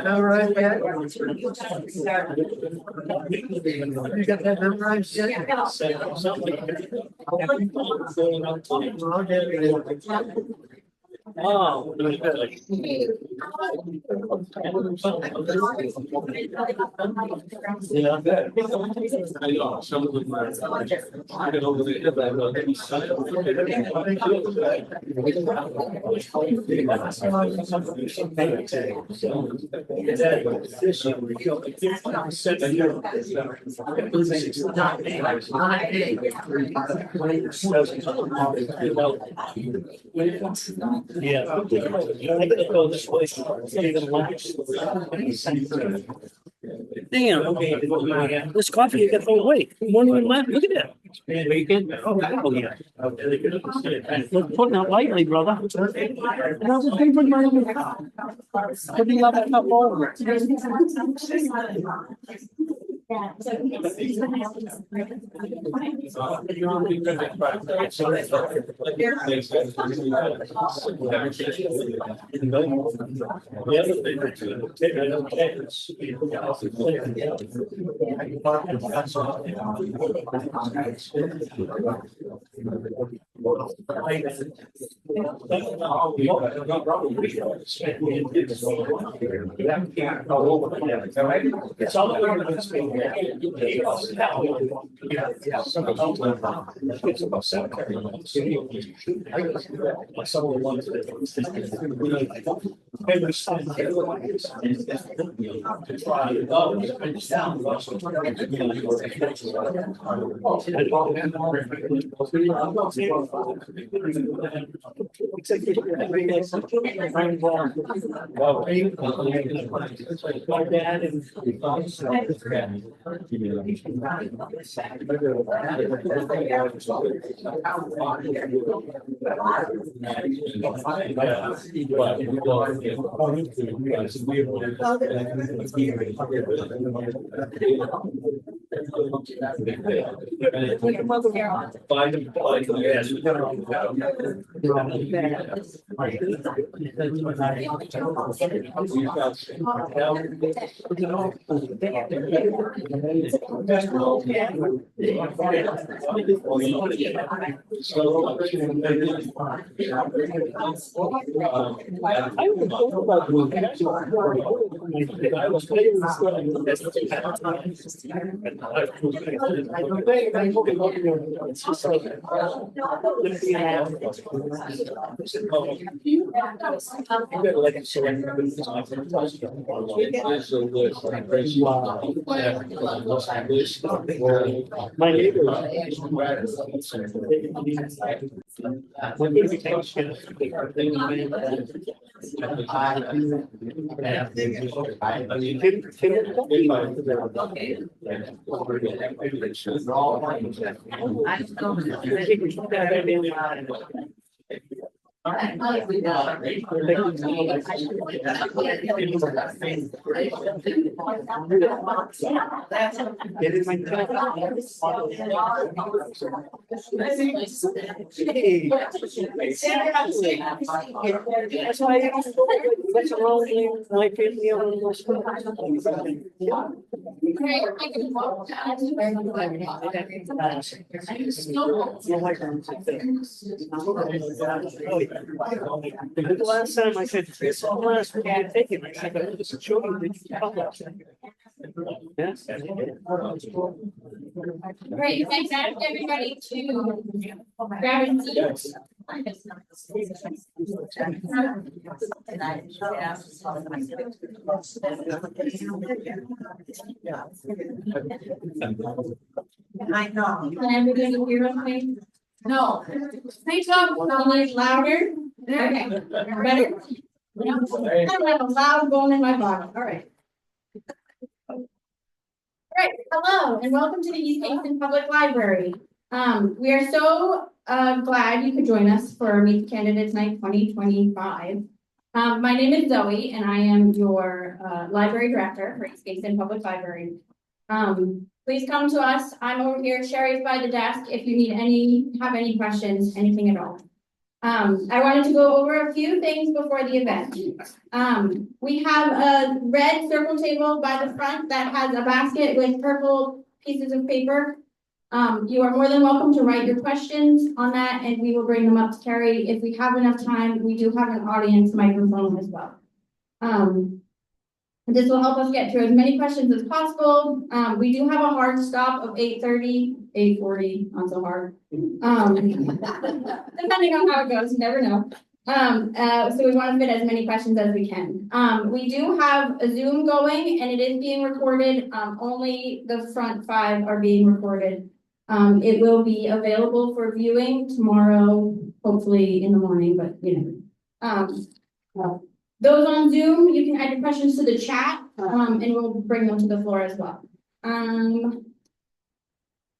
All right, yeah. You got that memorized yet? Oh, yeah. I know some of them are. I don't know whether yeah, I gotta go this way. Damn, this coffee you got thrown away. Won't even laugh. Look at that. Oh, yeah. We're putting out lightly, brother. And I was going to bring my own cup. Putting out that cup over. It's all my neighbor. That's why that's wrong with my family. The last time I said, this last week I take it, I said, I just show you the yes. Great, thanks, I asked everybody to grab a seat. I know. Can everybody hear okay? No. Say talk a little louder. Okay, better. I have a loud bone in my body, all right. All right, hello, and welcome to the East Kingston Public Library. We are so glad you could join us for Meet the Candidates Night 2025. My name is Zoe, and I am your library director for East Kingston Public Library. Please come to us. I'm over here. Sherry's by the desk. If you need have any questions, anything at all. I wanted to go over a few things before the event. We have a red circle table by the front that has a basket with purple pieces of paper. You are more than welcome to write your questions on that, and we will bring them up to Carrie. If we have enough time, we do have an audience microphone as well. This will help us get through as many questions as possible. We do have a hard stop of 8:30, 8:40, not so hard. Depending on how it goes, you never know. So we want to fit as many questions as we can. We do have a Zoom going, and it is being recorded. Only the front 5 are being recorded. It will be available for viewing tomorrow, hopefully in the morning, but you know. Those on Zoom, you can add your questions to the chat, and we'll bring them to the floor as well.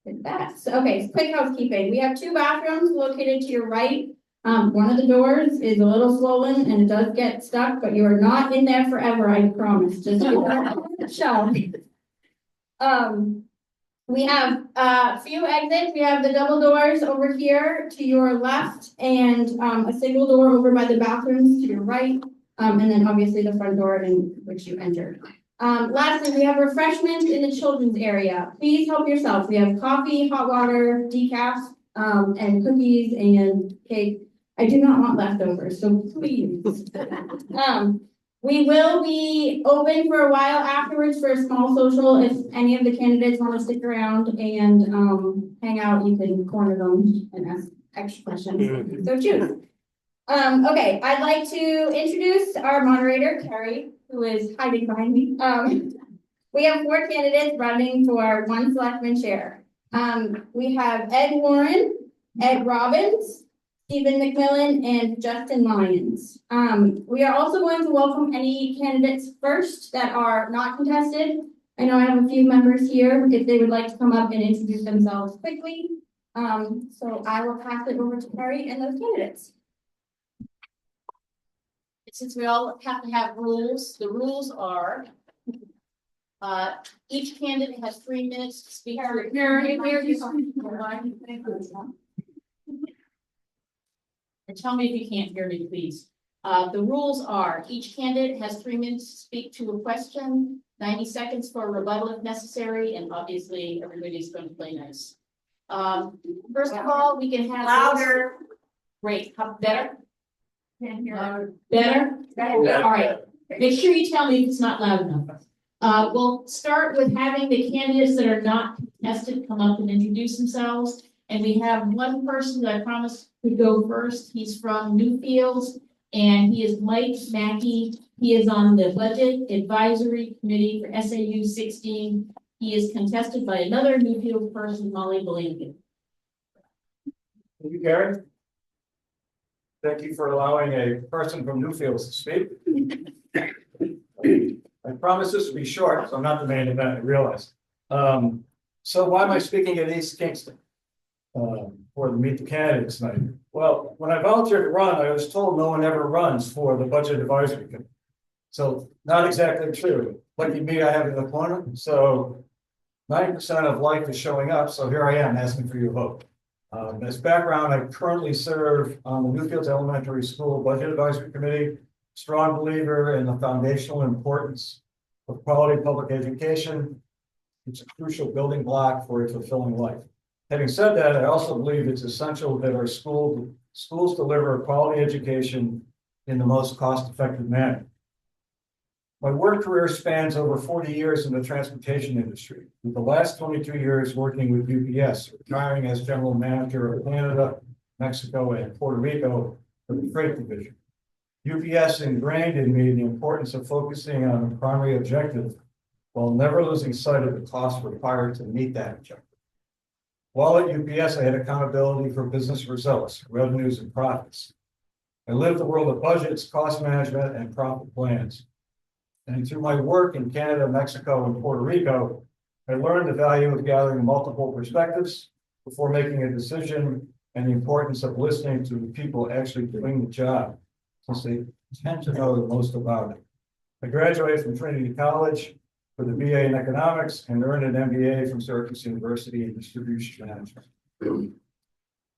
Okay, so quick housekeeping. We have 2 bathrooms located to your right. One of the doors is a little swollen and it does get stuck, but you are not in there forever, I promise. Just show. We have a few exits. We have the double doors over here to your left and a single door over by the bathrooms to your right. And then obviously the front door in which you entered. Lastly, we have refreshments in the children's area. Please help yourself. We have coffee, hot water, decaf, and cookies and cake. I do not want leftovers, so please. We will be open for a while afterwards for a small social. If any of the candidates want to stick around and hang out, you can corner them and ask extra questions. So choose. Okay, I'd like to introduce our moderator, Carrie, who is hiding behind me. We have 4 candidates running for 1 selectman chair. We have Ed Warren, Ed Robbins, Stephen McMillan, and Justin Lyons. We are also going to welcome any candidates first that are not contested. I know I have a few members here if they would like to come up and introduce themselves quickly. So I will pass it over to Carrie and those candidates. Since we all have to have rules, the rules are each candidate has 3 minutes to speak. And tell me if you can't hear me, please. The rules are each candidate has 3 minutes to speak to a question, 90 seconds for a rebuttal if necessary, and obviously everybody's going to play nice. First of all, we can have Louder. Great. Better? Better? All right. Make sure you tell me if it's not loud enough. We'll start with having the candidates that are not contested come up and introduce themselves. And we have one person that I promised would go first. He's from Newfields, and he is Mike Mackey. He is on the Budget Advisory Committee for SAU 16. He is contested by another Newfields person, Molly Blanket. Thank you, Karen. Thank you for allowing a person from Newfields to speak. I promise this will be short, so I'm not the main event, I realize. So why am I speaking at East Kingston for the Meet the Candidates night? Well, when I volunteered to run, I was told no one ever runs for the Budget Advisory Committee. So not exactly true. Lucky me, I have an opponent. So 90% of life is showing up. So here I am asking for your vote. As background, I currently serve on the Newfields Elementary School Budget Advisory Committee. Strong believer in the foundational importance of quality public education. It's a crucial building block for a fulfilling life. Having said that, I also believe it's essential that our schools deliver a quality education in the most cost-effective manner. My work career spans over 40 years in the transportation industry, with the last 22 years working with UPS, retiring as general manager of Canada, Mexico, and Puerto Rico for the freight division. UPS ingrained in me the importance of focusing on the primary objective while never losing sight of the costs required to meet that objective. While at UPS, I had accountability for business results, revenues, and profits. I lived the world of budgets, cost management, and profit plans. And through my work in Canada, Mexico, and Puerto Rico, I learned the value of gathering multiple perspectives, before making a decision, and the importance of listening to the people actually doing the job, since they tend to know the most about it. I graduated from Trinity College with a BA in economics and earned an MBA from Syracuse University in distribution management.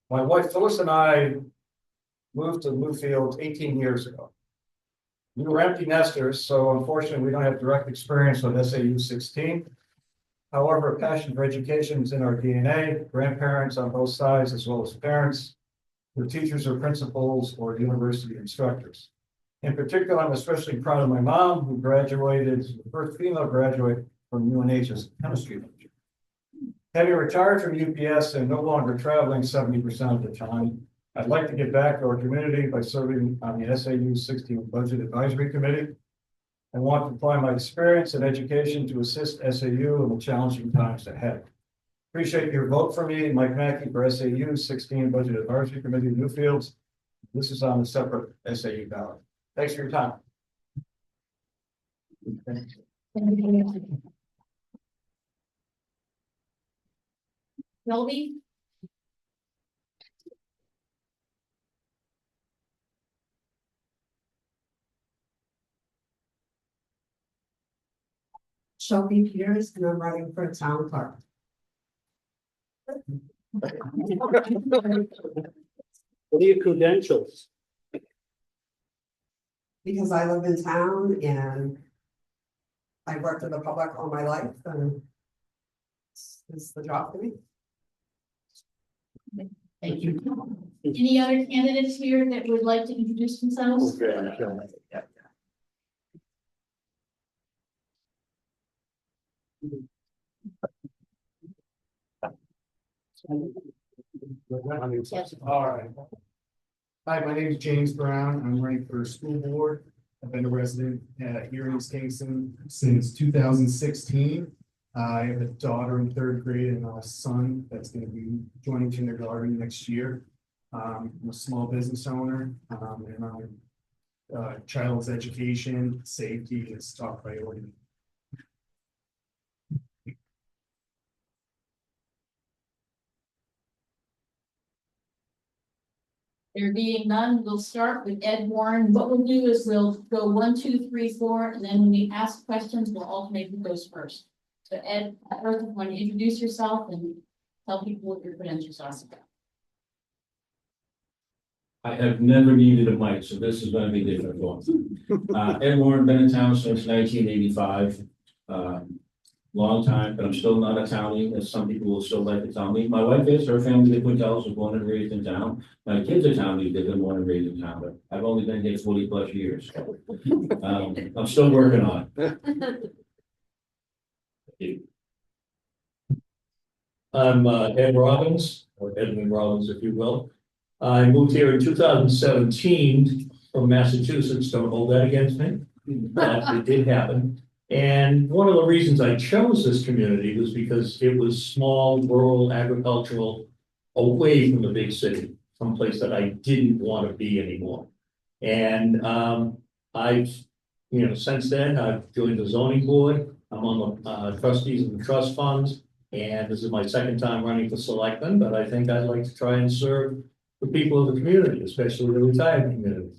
My wife Phyllis and I moved to Bluefield 18 years ago. We were empty nesters, so unfortunately we don't have direct experience with SAU 16. However, a passion for education is in our DNA, grandparents on both sides, as well as parents, who teachers or principals or university instructors. In particular, I'm especially proud of my mom, who graduated, the first female graduate from UNH as a chemistry major. Having retired from UPS and no longer traveling 70% of the time, I'd like to give back to our community by serving on the SAU 16 Budget Advisory Committee. I want to apply my experience in education to assist SAU in the challenging times ahead. Appreciate your vote for me, Mike Mackey, for SAU 16 Budget Advisory Committee, Newfields. This is on a separate SAU ballot. Thanks for your time. Shelby? Shelby Peters, and I'm running for town clerk. What are your credentials? Because I live in town and I worked in the public all my life, and this is the job for me. Thank you. Any other candidates here that would like to introduce themselves? Yes. All right. Hi, my name is James Brown. I'm running for school board. I've been a resident here in Kingston since 2016. I have a daughter in 3rd grade and a son that's going to be joining kindergarten next year. I'm a small business owner, and my child's education, safety is top priority. There being none, we'll start with Ed Warren. What we'll do is we'll go 1, 2, 3, 4, and then when we ask questions, we'll alternate who goes first. So Ed, first, if you want to introduce yourself and tell people what your credentials are. I have never needed a mic, so this is going to be different one. Ed Warren, been in town since 1985. Long time, but I'm still not a townie, as some people will still like to tell me. My wife is, her family, the Quintels, was born and raised in town. My kids are townies, they've been born and raised in town, but I've only been here 40 plus years. I'm still working on it. I'm Ed Robbins, or Edmund Robbins, if you will. I moved here in 2017 from Massachusetts. Don't hold that against me. It did happen. And one of the reasons I chose this community was because it was small, rural, agricultural, away from the big city, someplace that I didn't want to be anymore. And I've, since then, I've joined the zoning board. I'm on the trustees of the trust funds. And this is my 2nd time running for selectman, but I think I'd like to try and serve the people of the community, especially the retired community.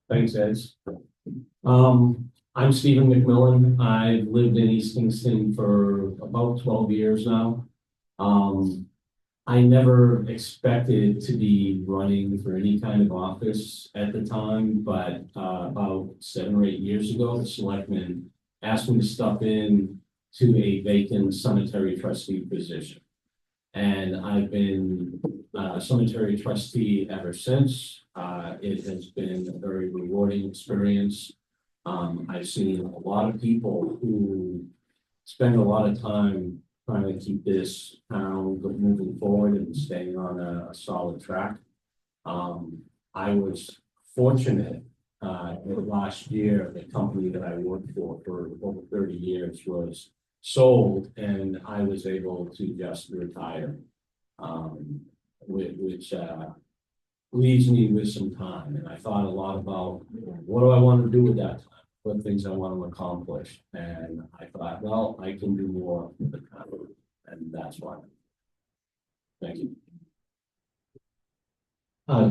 Thanks, Ed. I'm Stephen McMillan. I've lived in East Kingston for about 12 years now. I never expected to be running for any kind of office at the time, but about 7 or 8 years ago, the selectman asked me to step in to a vacant cemetery trustee position. And I've been a cemetery trustee ever since. It has been a very rewarding experience. I've seen a lot of people who spend a lot of time trying to keep this town moving forward and staying on a solid track. I was fortunate that last year, the company that I worked for over 30 years was sold, and I was able to just retire, which leaves me with some time. And I thought a lot about what do I want to do with that time. what things I want to accomplish. And I thought, well, I can do more with the town, and that's why. Thank you.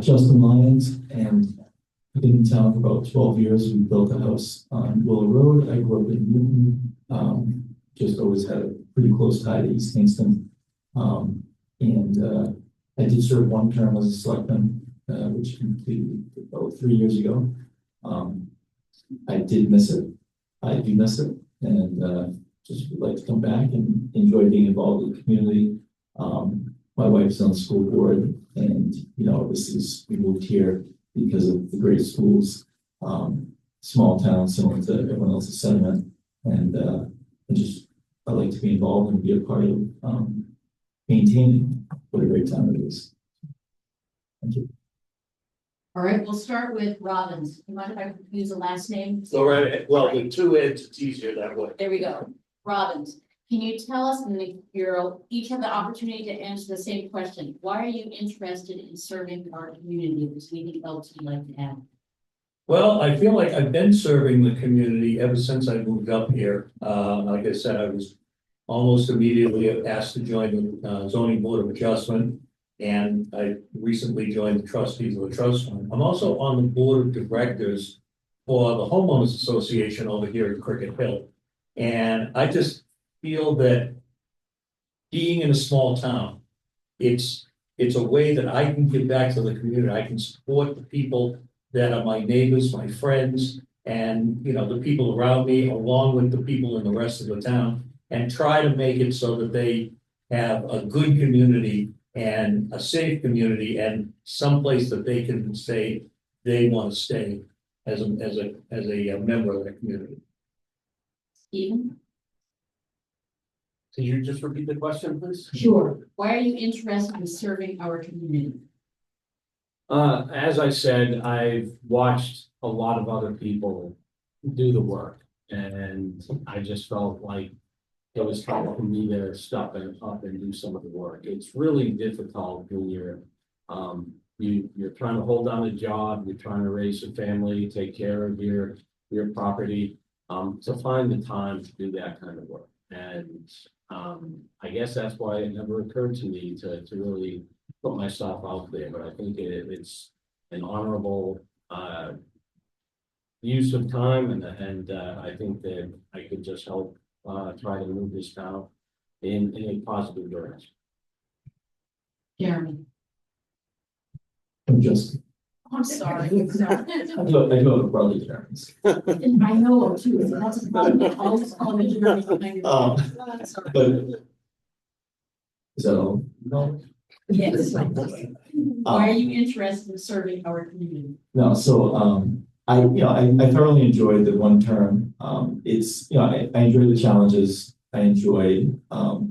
Justin Lyons, and I've been in town for about 12 years. We built a house on Willow Road. I grew up in Newton. Just always had a pretty close tie to East Kingston. And I did serve one term as a selectman, which completed about 3 years ago. I did miss it. I do miss it, and just would like to come back and enjoy being involved in the community. My wife's on the school board, and we moved here because of the great schools, small town, similar to everyone else's sentiment, and I like to be involved and be a part of maintaining what a great town it is. Thank you. All right, we'll start with Robbins. You mind if I use the last name? So right, well, the two ends, it's easier that way. There we go. Robbins, can you tell us, and you're each have the opportunity to answer the same question. Why are you interested in serving our community? Is there anything else you'd like to add? Well, I feel like I've been serving the community ever since I moved up here. Like I said, I was almost immediately asked to join the zoning board of adjustment. And I recently joined the trustees of the trust fund. I'm also on the board of directors for the homeowners association over here at Cricket Hill. And I just feel that being in a small town, it's a way that I can give back to the community. I can support the people that are my neighbors, my friends, and the people around me, along with the people in the rest of the town, and try to make it so that they have a good community and a safe community and someplace that they can say they want to stay as a member of the community. Stephen? Could you just repeat the question, please? Sure. Why are you interested in serving our community? As I said, I've watched a lot of other people do the work, and I just felt like it was time for me to step up and do some of the work. It's really difficult when you're trying to hold down a job, you're trying to raise a family, take care of your property, to find the time to do that kind of work. And I guess that's why it never occurred to me to really put myself out there. But I think it's an honorable use of time, and I think that I could just help try to move this town in a positive direction. Jeremy? I'm just, I'm sorry. I know the brother Jeremy's. I know too, so that's a problem. I'll just call him Jeremy. But is that all? No. Yes. Why are you interested in serving our community? No, so I thoroughly enjoyed the one term. It's I enjoy the challenges. I enjoy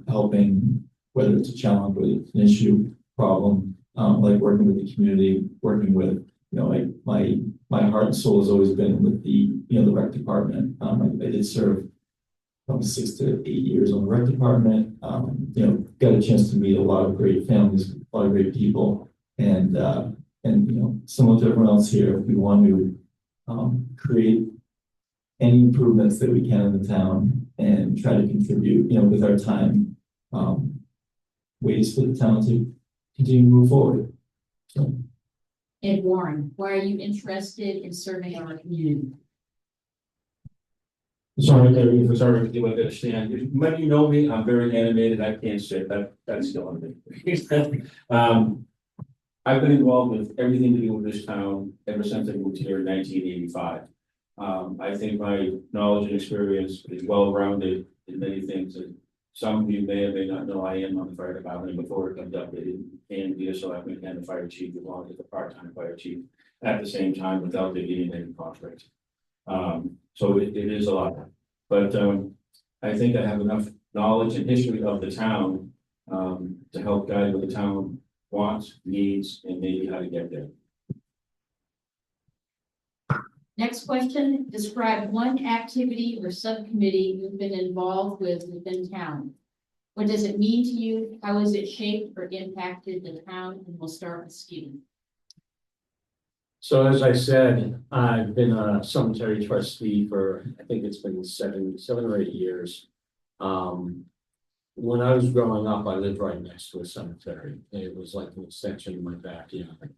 helping, whether it's a challenge, whether it's an issue, problem, like working with the community, working with like my heart and soul has always been with the the rec department. I did serve probably 6 to 8 years on the rec department. Got a chance to meet a lot of great families, a lot of great people, and similar to everyone else here, if we want to create any improvements that we can in the town and try to contribute, with our time, ways for the town to continue to move forward. So. Ed Warren, why are you interested in serving our community? Sorry, if it's already do I understand. When you know me, I'm very animated. I can't sit. That's still on me. I've been involved with everything to do with this town ever since I moved here in 1985. I think my knowledge and experience is well rounded in many things that some of you may or may not know. I am on the fire department. Before it comes up, they didn't be a selectman and the fire chief, as long as the part-time fire chief at the same time without there being any conflict. So it is a lot, but I think I have enough knowledge and history of the town to help guide what the town wants, needs, and maybe how to get there. Next question, describe one activity or subcommittee you've been involved with within town. What does it mean to you? How has it shaped or impacted the town? And we'll start with Stephen. So as I said, I've been a cemetery trustee for, I think it's been seven or 8 years. When I was growing up, I lived right next to a cemetery. It was like an extension of my backyard.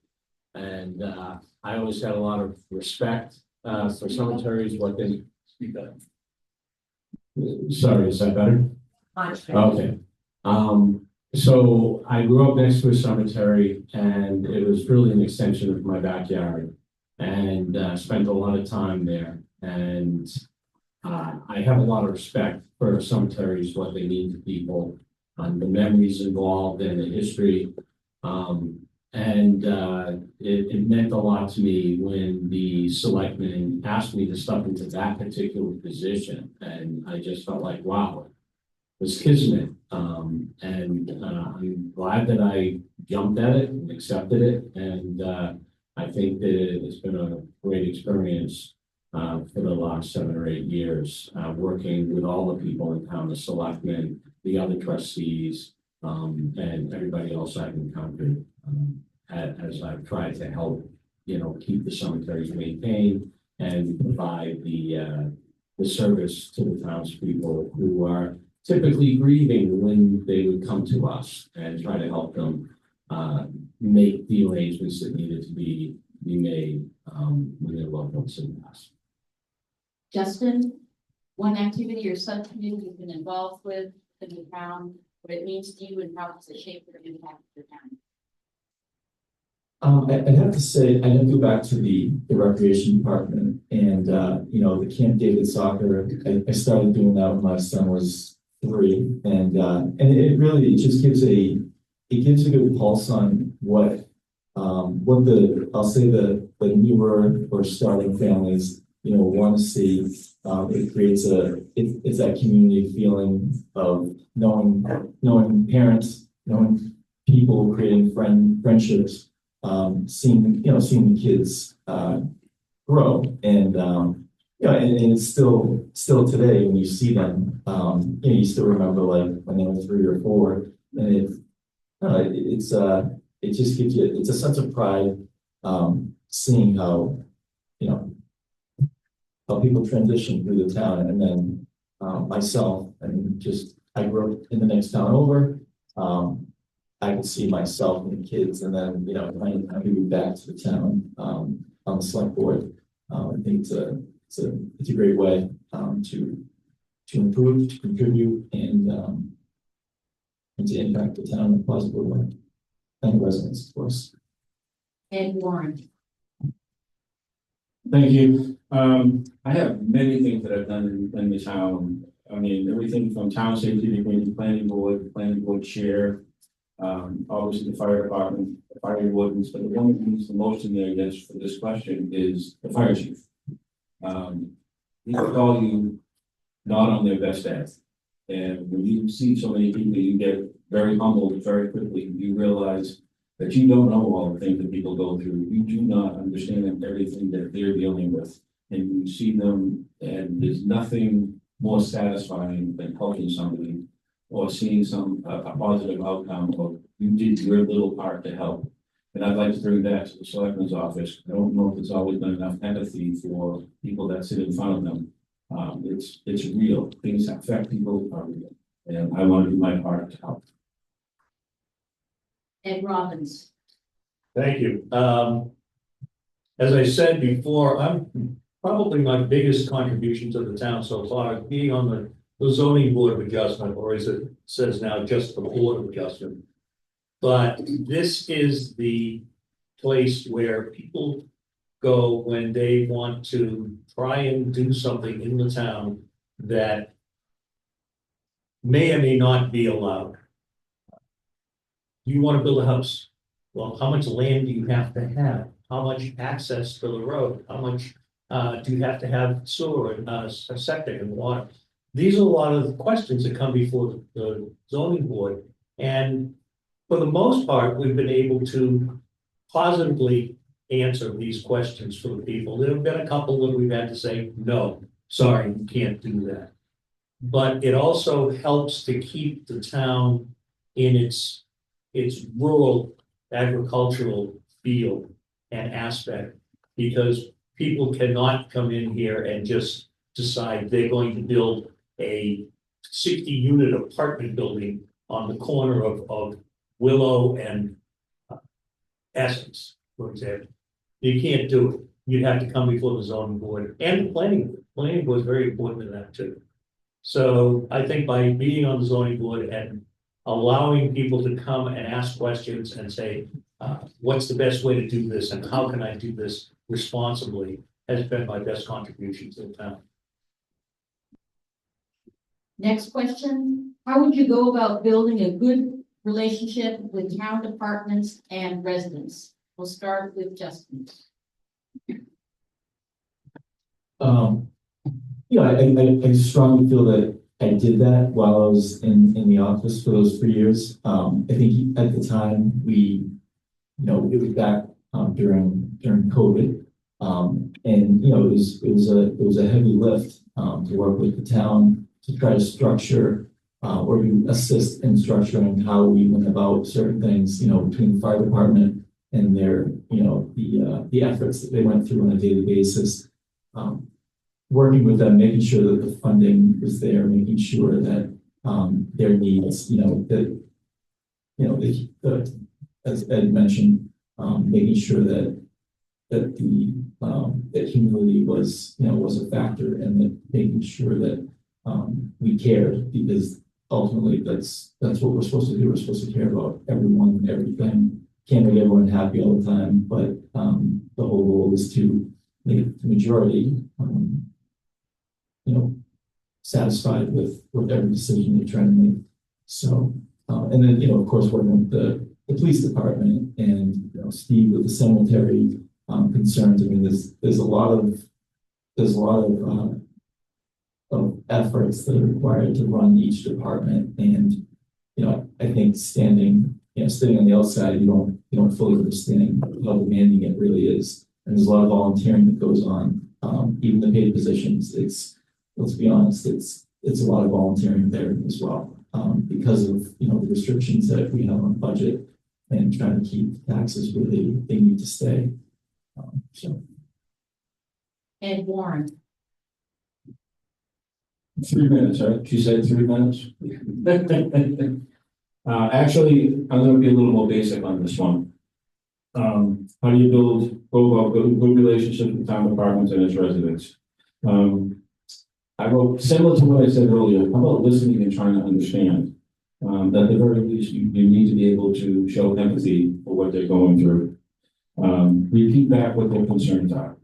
And I always had a lot of respect for cemeteries, what they. Sorry, is that better? Okay. So I grew up next to a cemetery and it was really an extension of my backyard and spent a lot of time there. And I have a lot of respect for cemeteries, what they mean to people, the memories involved and the history. It meant a lot to me when the selectman asked me to step into that particular position. And I just felt like, wow, it was kismet. I'm glad that I jumped at it and accepted it. And I think that it's been a great experience for the last 7 or 8 years, working with all the people in town, the selectmen, the other trustees, and everybody else I've encountered, as I've tried to help, keep the cemeteries maintained and provide the service to the townspeople who are typically grieving when they would come to us and try to help them make the arrangements that needed to be made when their loved ones had passed. Justin, one activity or subcommittee you've been involved with in the town, what it means to you and how it's a shape or impact the town. I'd have to say, I'd have to go back to the recreation department and, the Camp David soccer. I started doing that when my son was 3, and it just gives a good pulse on what the newer or starting families, want to see. It creates it's that community feeling of knowing parents, knowing people, creating friendships. Seeing the kids grow and it's still today when you see them, you still remember like when they were 3 or 4, and it just gives you, it's a sense of pride, seeing how people transition through the town. And then myself, I grew up in the next town over. I could see myself and the kids, and then kind of moving back to the town on the select board. I think it's a great way to improve, to contribute, and to impact the town in a positive way, and the residents, of course. Ed Warren. Thank you. I have many things that I've done in the town. I mean, everything from town safety to planning board chair. Obviously the fire department, the fire wardens, but the one that means the most in there, I guess, for this question is the fire chief. These call you not on their best day. And when you see so many people, you get very humbled very quickly. You realize that you don't know all the things that people go through. You do not understand everything that they're dealing with. And you see them, and there's nothing more satisfying than helping somebody or seeing a positive outcome, or you did your little part to help. And I'd like to bring that to the selectman's office. I don't know if there's always been enough empathy for people that sit in front of them. It's real. Things that affect people are real. And I want to do my part to help. Ed Robbins. Thank you. As I said before, I'm probably my biggest contribution to the town so far, being on the zoning board of adjustment, or as it says now, just the board of adjustment. But this is the place where people go when they want to try and do something in the town that may or may not be allowed. You want to build a house. Well, how much land do you have to have? How much access to the road? How much do you have to have sewer and septic and water? These are a lot of questions that come before the zoning board. And for the most part, we've been able to positively answer these questions for the people. There have been a couple that we've had to say, no, sorry, you can't do that. But it also helps to keep the town in its rural agricultural feel and aspect. because people cannot come in here and just decide they're going to build a 60-unit apartment building on the corner of Willow and Essex, for example. You can't do it. You'd have to come before the zoning board and the planning board. Planning board is very important in that too. So I think by being on the zoning board and allowing people to come and ask questions and say, what's the best way to do this and how can I do this responsibly has been my best contribution to the town. Next question, how would you go about building a good relationship with town departments and residents? We'll start with Justin. I strongly feel that I did that while I was in the office for those 3 years. I think at the time it was back during COVID. And it was a heavy lift to work with the town to try to structure or to assist in structuring how we went about certain things, between the fire department and their, the efforts that they went through on a daily basis. Working with them, making sure that the funding was there, making sure that their needs, as Ed mentioned, making sure that that humility was a factor, and that making sure that we cared, because ultimately that's what we're supposed to do. We're supposed to care about everyone and everything. Can't make everyone happy all the time, but the whole goal is to make the majority satisfied with every decision you're trying to make. So, and then, of course, working with the police department and, Steve with the cemetery concerns. I mean, there's a lot of efforts that are required to run each department. And, I think sitting on the outside, you don't fully understand how demanding it really is. And there's a lot of volunteering that goes on, even the paid positions. Let's be honest, it's a lot of volunteering there as well, because of the restrictions that we have on budget and trying to keep taxes where they need to stay. Ed Warren. 3 minutes, right? She said 3 minutes. Actually, I'm going to be a little more basic on this one. How do you go about good relationships with town departments and its residents? I wrote similar to what I said earlier. How about listening and trying to understand? At the very least, you need to be able to show empathy for what they're going through. Repeat back what their concerns are,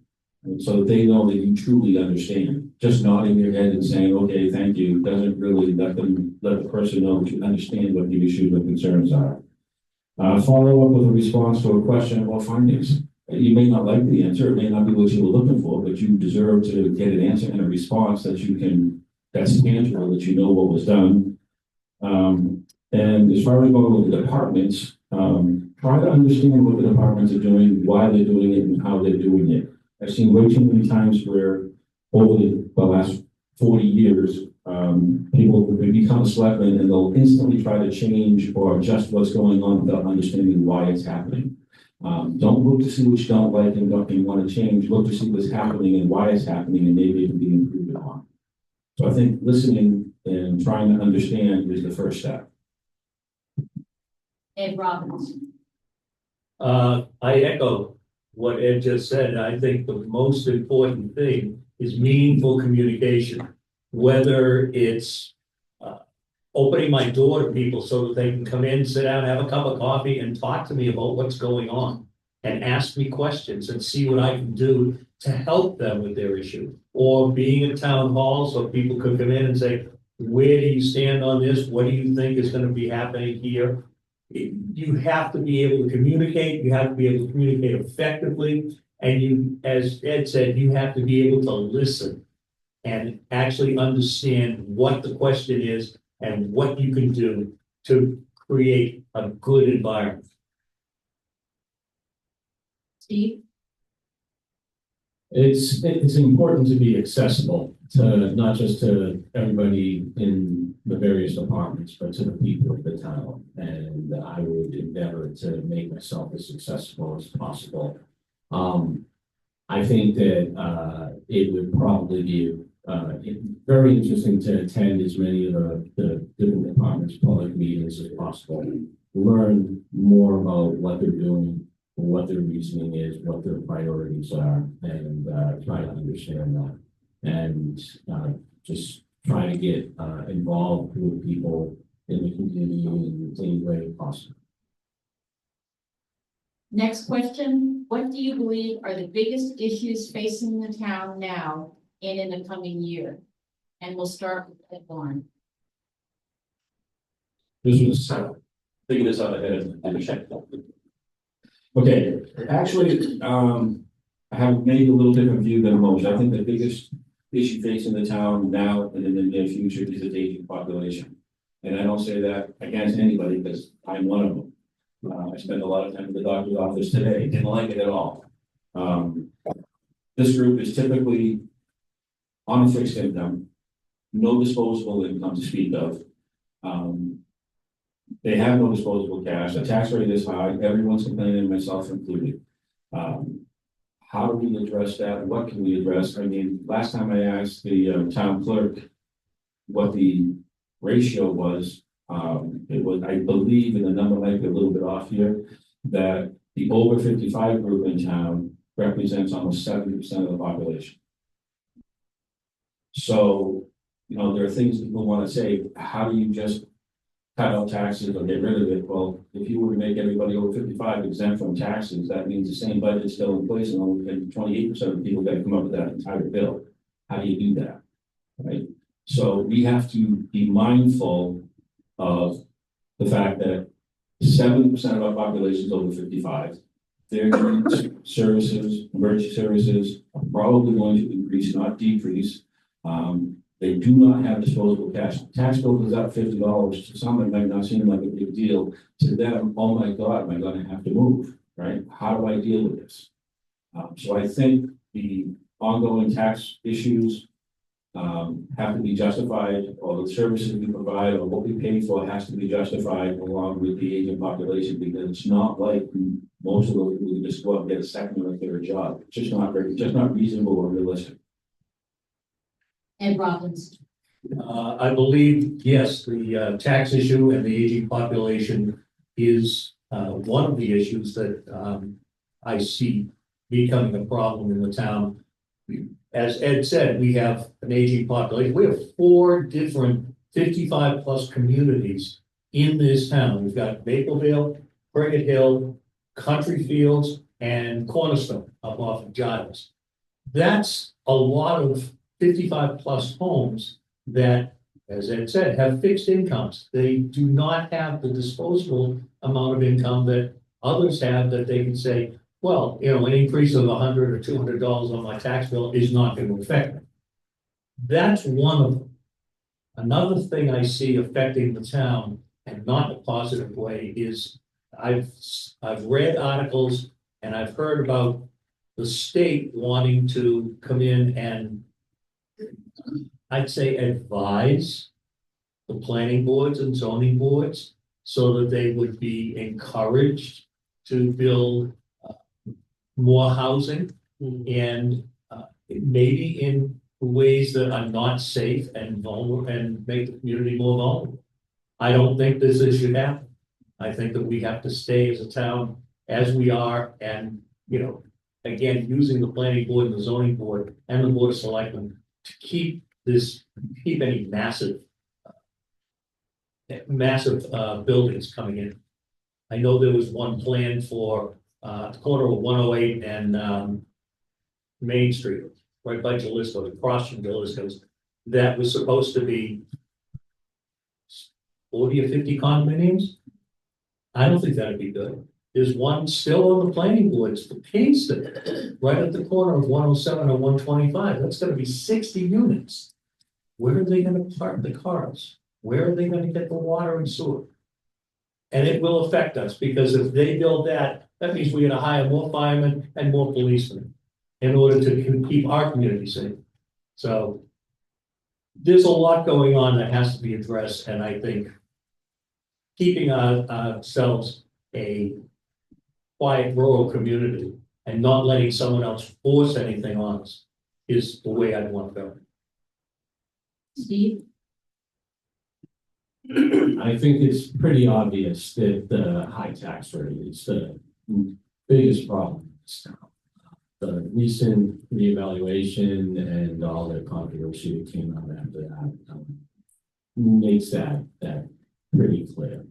so that they know that you truly understand. Just nodding your head and saying, okay, thank you, doesn't really let the person know that you understand what the issues or concerns are. Follow up with a response to a question or findings. You may not like the answer, it may not be what you were looking for, but you deserve to get an answer and a response that's tangible, that you know what was done. And as far as going with the departments, try to understand what the departments are doing, why they're doing it, and how they're doing it. I've seen way too many times where over the last 40 years, people become selectmen and they'll instantly try to change or adjust what's going on without understanding why it's happening. Don't look to see what you don't like and want to change. Look to see what's happening and why it's happening, and maybe it can be improved upon. So I think listening and trying to understand is the first step. Ed Robbins. I echo what Ed just said. I think the most important thing is meaningful communication, whether it's opening my door to people so that they can come in, sit down, have a cup of coffee, and talk to me about what's going on, and ask me questions and see what I can do to help them with their issue. Or being at town hall so people could come in and say, where do you stand on this? What do you think is going to be happening here? You have to be able to communicate. You have to be able to communicate effectively. And you, as Ed said, you have to be able to listen and actually understand what the question is and what you can do to create a good environment. Steve? It's important to be accessible to not just to everybody in the various departments, but to the people of the town. And I would endeavor to make myself as accessible as possible. I think that, it would probably be, very interesting to attend as many of the different departments' public meetings as possible. Learn more about what they're doing, what their reasoning is, what their priorities are, and, try to understand that. And, just try to get, involved with people in the community in any way possible. Next question, what do you believe are the biggest issues facing the town now and in the coming year? And we'll start with Ed Warren. This was figure this out ahead of the Okay, actually, I have maybe a little different view than most. I think the biggest issue facing the town now and in the near future is the aging population. And I don't say that against anybody because I'm one of them. I spent a lot of time in the doctor's office today, didn't like it at all. This group is typically on a fixed income, no disposable income to speak of. They have no disposable cash, the tax rate is high, everyone's complaining, myself included. How do we address that? What can we address? I mean, last time I asked the town clerk what the ratio was, it was, I believe, and the number might be a little bit off here, that the over 55 group in town represents almost 70% of the population. So, you know, there are things people want to say, how do you just cut out taxes or get rid of it? Well, if you were to make everybody over 55 exempt from taxes, that means the same budget is still in place and only 28% of the people got to come up with that entire bill. How do you do that? Right? So we have to be mindful of the fact that 70% of our population is over 55. Their needs, services, emergency services are probably going to increase, not decrease. They do not have disposable cash. Tax bill goes up $50. To some, it might not seem like a big deal. To them, oh my God, am I going to have to move? Right? How do I deal with this? So I think the ongoing tax issues have to be justified, or the services we provide, or what we pay for has to be justified along with the aging population, because it's not like most of those people just go out and get a second or a third job. It's just not reasonable or realistic. Ed Robbins. I believe, yes, the tax issue and the aging population is one of the issues that I see becoming a problem in the town. As Ed said, we have an aging population. We have 4 different 55 plus communities in this town. We've got Mapleville, Priggett Hill, Country Fields, and Cornerstone up off of Giles. That's a lot of 55 plus homes that, as Ed said, have fixed incomes. They do not have the disposable amount of income that others have, that they can say, well, you know, an increase of $100 or $200 on my tax bill is not going to affect me. That's one of them. Another thing I see affecting the town, and not in a positive way, is I've read articles and I've heard about the state wanting to come in and, I'd say, advise the planning boards and zoning boards so that they would be encouraged to build more housing and maybe in ways that are not safe and vulnerable and make the community more vulnerable. I don't think this should happen. I think that we have to stay as a town as we are, and, you know, again, using the planning board and the zoning board and the board of selectmen to keep any massive buildings coming in. I know there was one plan for the corner of 108 and Main Street, right by Jalisco, across from Jalisco's, that was supposed to be 40 or 50 condominiums. I don't think that'd be good. There's one still on the planning boards for Kingston, right at the corner of 107 and 125. That's going to be 60 units. Where are they going to park the cars? Where are they going to get the water and sewer? And it will affect us, because if they build that, that means we're going to hire more firemen and more policemen in order to keep our community safe. So there's a lot going on that has to be addressed, and I think keeping ourselves a quiet rural community and not letting someone else force anything on us is the way I'd want to go. Steve? I think it's pretty obvious that the high tax rate is the biggest problem in this town. The recent reevaluation and all the controversy that came out after that makes that pretty clear.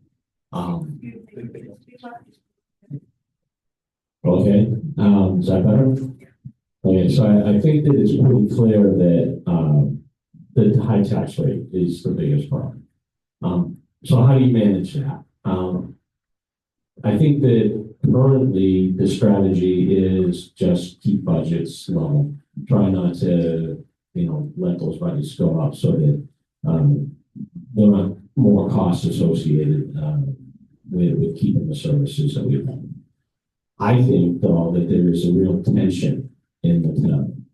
Okay, is that better? Okay, so I think that it's pretty clear that the high tax rate is the biggest problem. So how do you manage that? I think that currently the strategy is just keep budgets low. Try not to, let those budgets go up so that there are more costs associated with keeping the services that we have. I think, though, that there is a real tension in the town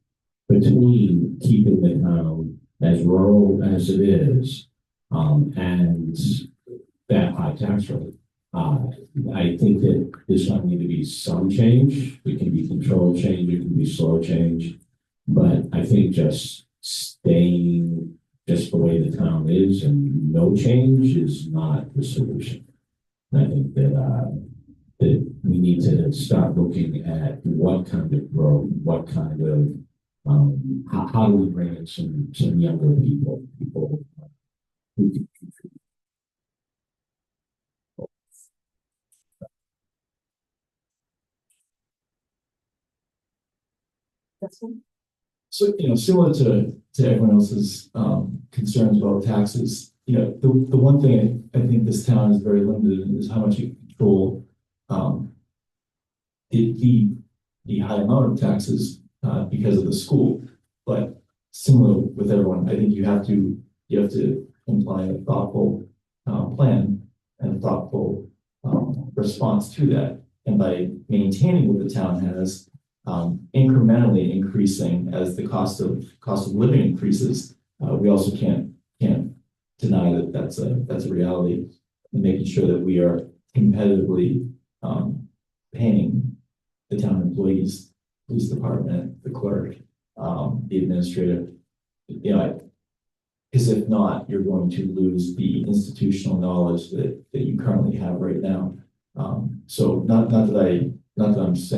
between keeping the town as rural as it is and that high tax rate. I think that there's going to need to be some change. It can be controlled change, it can be slow change, but I think just staying just the way the town is and no change is not the solution. I think that we need to start looking at what kind of growth, what kind of how do we bring in some younger people who can contribute. So, similar to everyone else's concerns about taxes, the one thing I think this town is very limited in is how much you control the high amount of taxes because of the school. But similar with everyone, I think you have to imply a thoughtful plan and a thoughtful response to that. And by maintaining what the town has, incrementally increasing as the cost of living increases, we also can't deny that that's a reality, and making sure that we are competitively paying the town employees, police department, the clerk, the administrator, because if not, you're going to lose the institutional knowledge that you currently have right now. So not that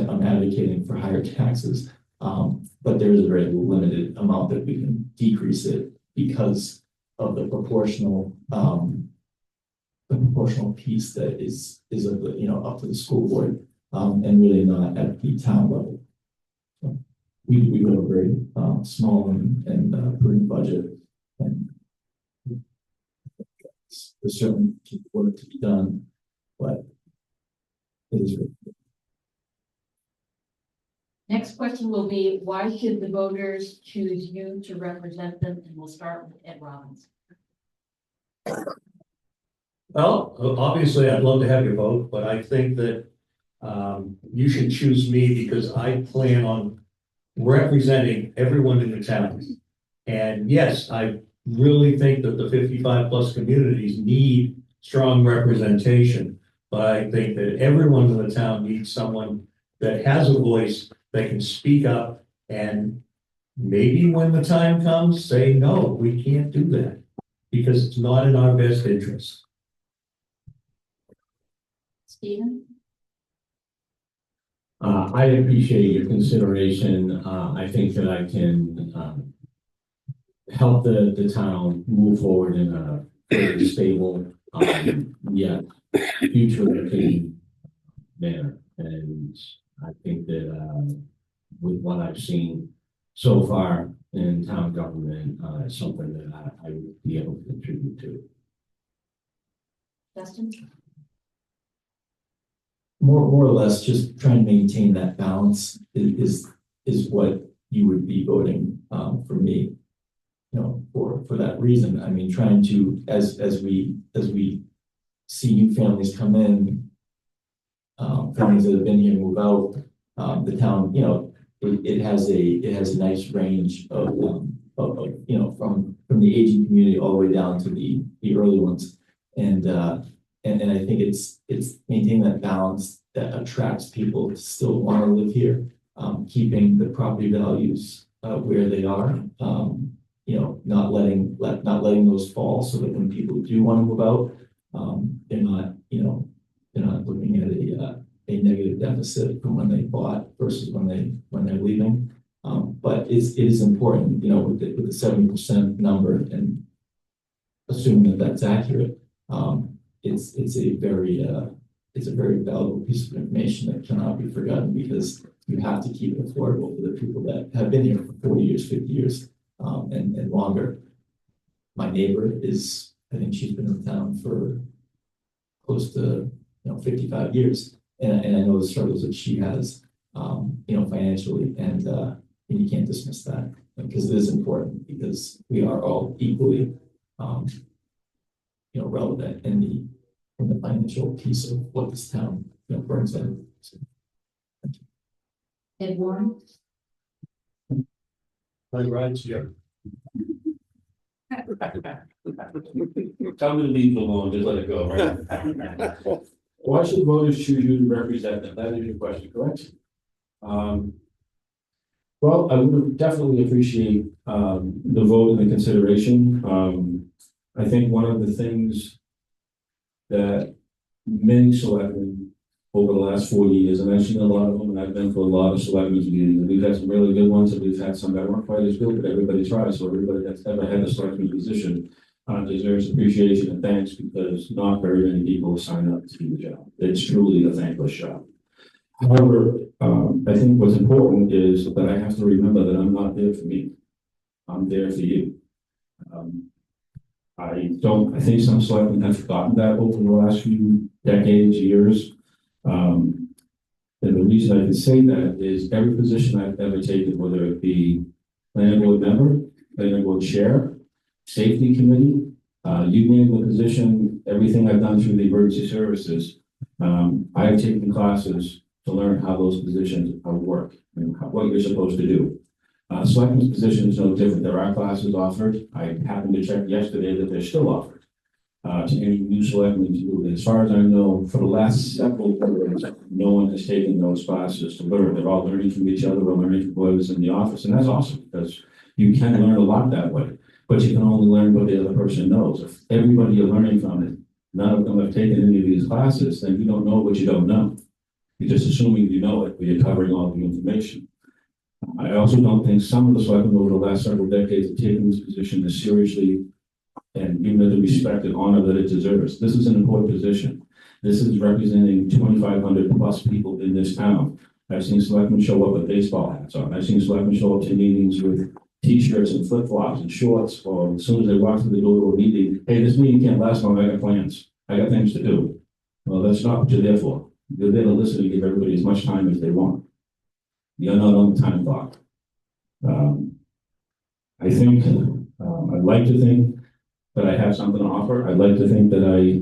I'm advocating for higher taxes, but there is a very limited amount that we can decrease it because of the proportional piece that is of the up to the school board, and really not at the town level. So we have a very small and prudent budget, and there's certainly work to be done, but it is. Next question will be, why should the voters choose you to represent them? And we'll start with Ed Robbins. Well, obviously, I'd love to have your vote, but I think that you should choose me because I plan on representing everyone in the town. And yes, I really think that the 55+ communities need strong representation, but I think that everyone in the town needs someone that has a voice that can speak up and maybe when the time comes, say, no, we can't do that because it's not in our best interest. Stephen? I appreciate your consideration. I think that I can help the town move forward in a very stable, yet future-looking manner. And I think that with what I've seen so far in town government, it's something that I would be able to contribute to. Justin? More or less, just trying to maintain that balance is what you would be voting for me. For that reason. I mean, trying to as we see new families come in, families that have been here move out, the town, it has a nice range of from the aging community all the way down to the early ones, and I think it's maintaining that balance that attracts people to still want to live here, keeping the property values where they are. Not letting those fall so that when people do want to move out, they're not looking at a negative deficit from when they bought versus when they're leaving. But it is important, with the 70% number, and assuming that that's accurate, it's a very valuable piece of information that cannot be forgotten, because you have to keep it affordable for the people that have been here for 40 years, 50 years, and longer. My neighbor I think she's been in town for close to 55 years, and I know the struggles that she has, financially, and you can't dismiss that, because it is important, because we are all equally relevant in the financial piece of what this town brings in. So, Ed Warren? Like rides, yeah. Tell me to leave it alone, just let it go, right? Why should voters choose you to represent them? That is your question, correct? Well, I would definitely appreciate the vote and the consideration. I think one of the things that many selectmen over the last 40 years, and I've seen a lot of them, and I've been for a lot of selectmen's meetings, and we've had some really good ones, and we've had some that weren't quite as good, but everybody tries. So everybody that's ever had a selectman position deserves appreciation and thanks, because not very many people sign up to do the job. It's truly a thankless job. However, I think what's important is that I have to remember that I'm not there for me. I'm there for you. I think some selectmen have forgotten that over the last few decades, years. And the reason I can say that is every position I've ever taken, whether it be planning board member, planning board chair, safety committee, you name the position, everything I've done through the emergency services, I've taken classes to learn how those positions work and what you're supposed to do. Selectmen's position is no different. There are classes offered. I happened to check yesterday that they're still offered to any new selectmen to do. As far as I know, for the last several years, no one has taken those classes to learn. They're all learning from each other. We're learning from whoever's in the office, and that's awesome, because you can learn a lot that way. But you can only learn what the other person knows. If everybody you're learning from it, none of them have taken any of these classes, then you don't know what you don't know. You're just assuming you know it, but you're covering all the information. I also don't think some of the selectmen over the last several decades have taken this position as seriously and given it the respect and honor that it deserves. This is an important position. This is representing 2,500 plus people in this town. I've seen selectmen show up with baseball hats on. I've seen selectmen show up to meetings with t-shirts and flip-flops and shorts, or as soon as they walk through the door to a meeting, hey, this meeting can't last long, I got plans. I got things to do. Well, that's not what you're there for. You're there to listen and give everybody as much time as they want. You're not on the time clock. I think, I'd like to think that I have something to offer. I'd like to think that I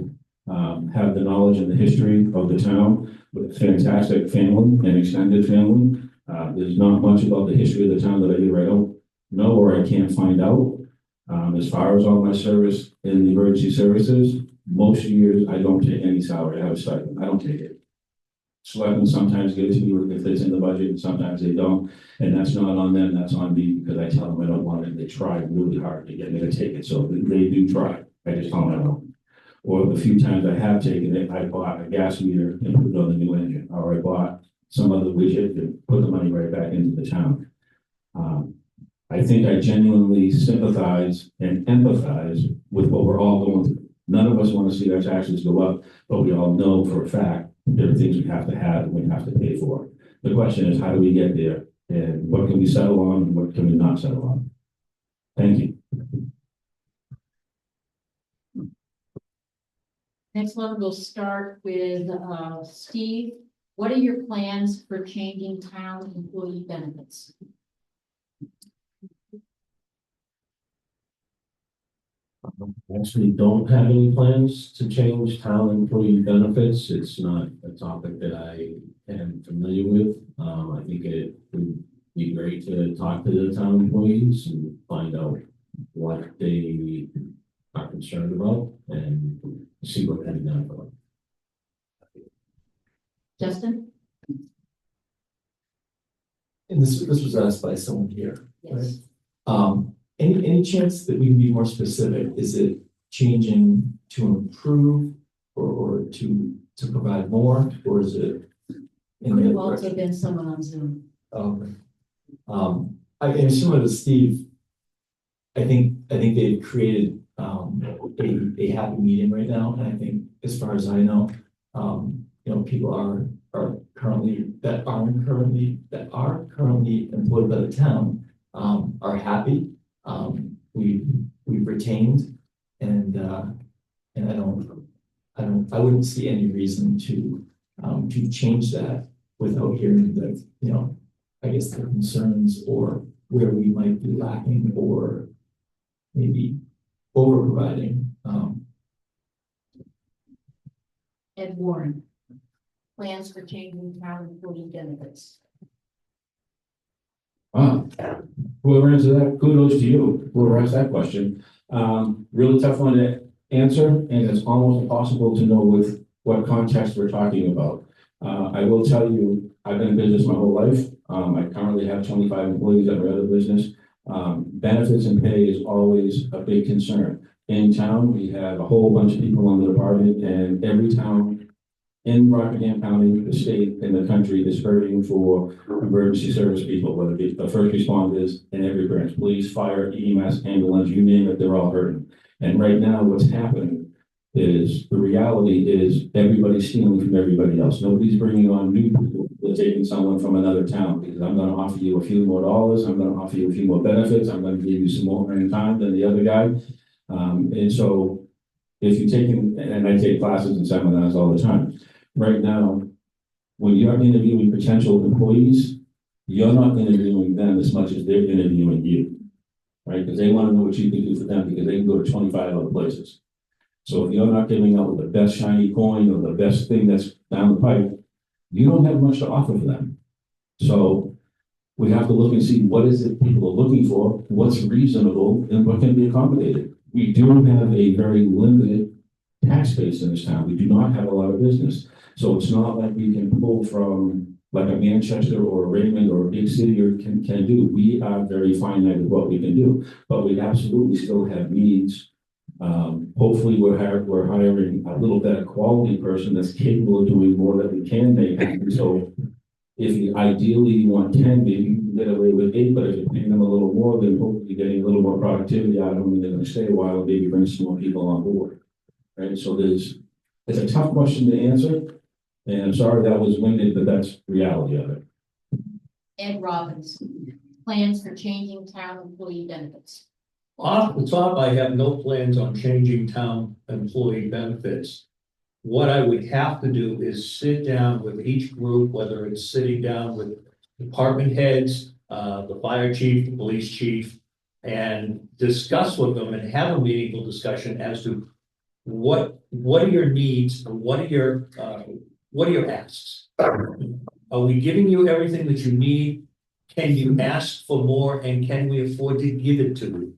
have the knowledge and the history of the town with a fantastic family and extended family. There's not much about the history of the town that I either I don't know or I can't find out. As far as all my service in the emergency services, most years I don't take any salary. I have a stipend. I don't take it. Selectmen sometimes give it to me if it's in the budget, and sometimes they don't. And that's not on them, that's on me, because I tell them I don't want it. They try really hard to get me to take it. So they do try. I just tell them I don't. Or the few times I have taken it, I bought a gas meter and put it on the new engine, or I bought some other widget and put the money right back into the town. I think I genuinely sympathize and empathize with what we're all going through. None of us want to see our taxes go up, but we all know for a fact there are things we have and we have to pay for. The question is, how do we get there? And what can we settle on and what can we not settle on? Thank you. Next one, we'll start with Steve. What are your plans for changing town employee benefits? I actually don't have any plans to change town employee benefits. It's not a topic that I am familiar with. I think it would be great to talk to the town employees and find out what they are concerned about and see what can be done for them. Justin? And this was asked by someone here. Yes. Any chance that we can be more specific? Is it changing to improve or to provide more, or is it? in Could the have other also direction? been someone on Zoom. I mean, similar to Steve, I think they've created, a happy medium right now, and I think, as far as I know, people are currently employed by the town, are happy. We've retained, and I wouldn't see any reason to change that without hearing the, I guess, the concerns or where we might be lacking or maybe over providing. Ed Warren. Plans for changing town employee benefits. Whoever answered that, kudos to you, whoever asked that question. Really tough one to answer, and it's almost impossible to know with what context we're talking about. I will tell you, I've been in business my whole life. I currently have 25 employees at my other business. Benefits and pay is always a big concern. In town, we have a whole bunch of people on the department, and every town in Rockingham County, the state, and the country is hurting for emergency service people, whether it be the first responders in every branch, police, fire, EMS, ambulance, you name it, they're all hurting. And right now, what's happening is the reality is everybody's stealing from everybody else. Nobody's bringing on new people. They're taking someone from another town because I'm going to offer you a few more dollars. I'm going to offer you a few more benefits. I'm going to give you some more earning time than the other guy. And so if you take, and I take classes and seminars all the time, right now, when you're interviewing potential employees, you're not interviewing them as much as they're interviewing you, right? Because they want to know what you can do for them because they can go to 25 other places. So if you're not giving out the best shiny coin or the best thing that's down the pipe, you don't have much to offer for them. So we have to look and see what is it people are looking for, what's reasonable, and what can be accommodated. We do have a very limited tax base in this town. We do not have a lot of business. So it's not like we can pull from like a Manchester or a Raymond or a big city or can do. We are very finite with what we can do, but we absolutely still have needs. Hopefully we're hiring a little better quality person that's capable of doing more that we can make. And so if you ideally want 10, maybe you can get away with 8, but if you're paying them a little more, then hopefully you're getting a little more productivity out of them and they're going to stay a while and maybe bring some more people on board. Right. So it's a tough question to answer. And I'm sorry that was winded, but that's the reality of it. Ed Robbins. Plans for changing town employee benefits. Off the top, I have no plans on changing town employee benefits. What I would have to do is sit down with each group, whether it's sitting down with department heads, the fire chief, the police chief, and discuss with them and have a meaningful discussion as to what are your needs and what are your asks? Are we giving you everything that you need? Can you ask for more, and can we afford to give it to you?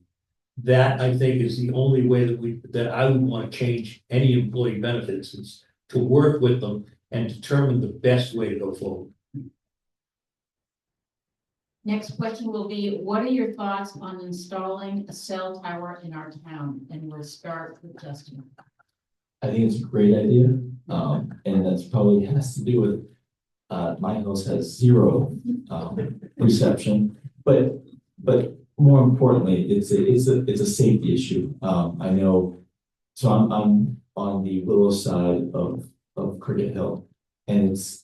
That, I think, is the only way that I would want to change any employee benefits, is to work with them and determine the best way to go forward. Next question will be, what are your thoughts on installing a cell tower in our town? And we'll start with Justin. I think it's a great idea, and that's probably has to do with my house has zero reception, but more importantly, it's a safety issue. I know, so I'm on the Willow side of Cricket Hill, and it's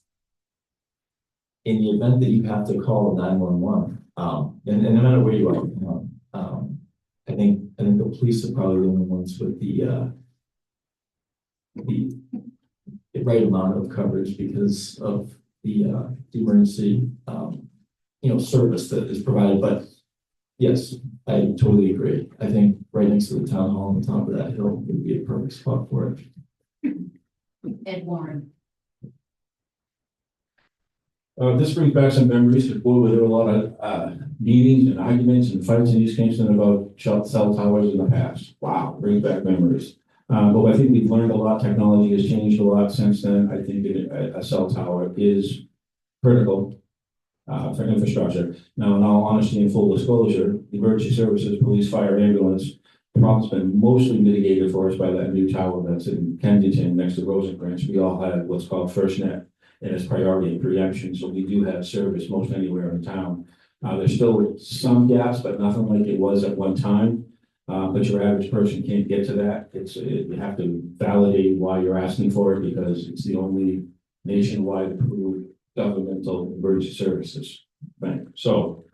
in the event that you have to call 911, and no matter where you are, I think the police are probably the only ones with the right amount of coverage because of the emergency service that is provided. But yes, I totally agree. I think right next to the town hall on the top of that hill would be a perfect spot for it. Ed Warren. This brings back some memories. Before there were a lot of meetings and arguments and fights in East Kingston about cell towers in the past. Wow, brings back memories. But I think we've learned a lot. Technology has changed a lot since then. I think a cell tower is critical for infrastructure. Now, in all honesty and full disclosure, emergency services, police, fire, ambulance, the problem's been mostly mitigated for us by that new tower that's in Kensington next to Rosecrans. We all had what's called FirstNet and its priority and preemption, so we do have service most anywhere in town. There's still some gaps, but nothing like it was at one time. But your average person can't get to that. You have to validate why you're asking for it because it's the only nationwide approved governmental emergency services bank. So,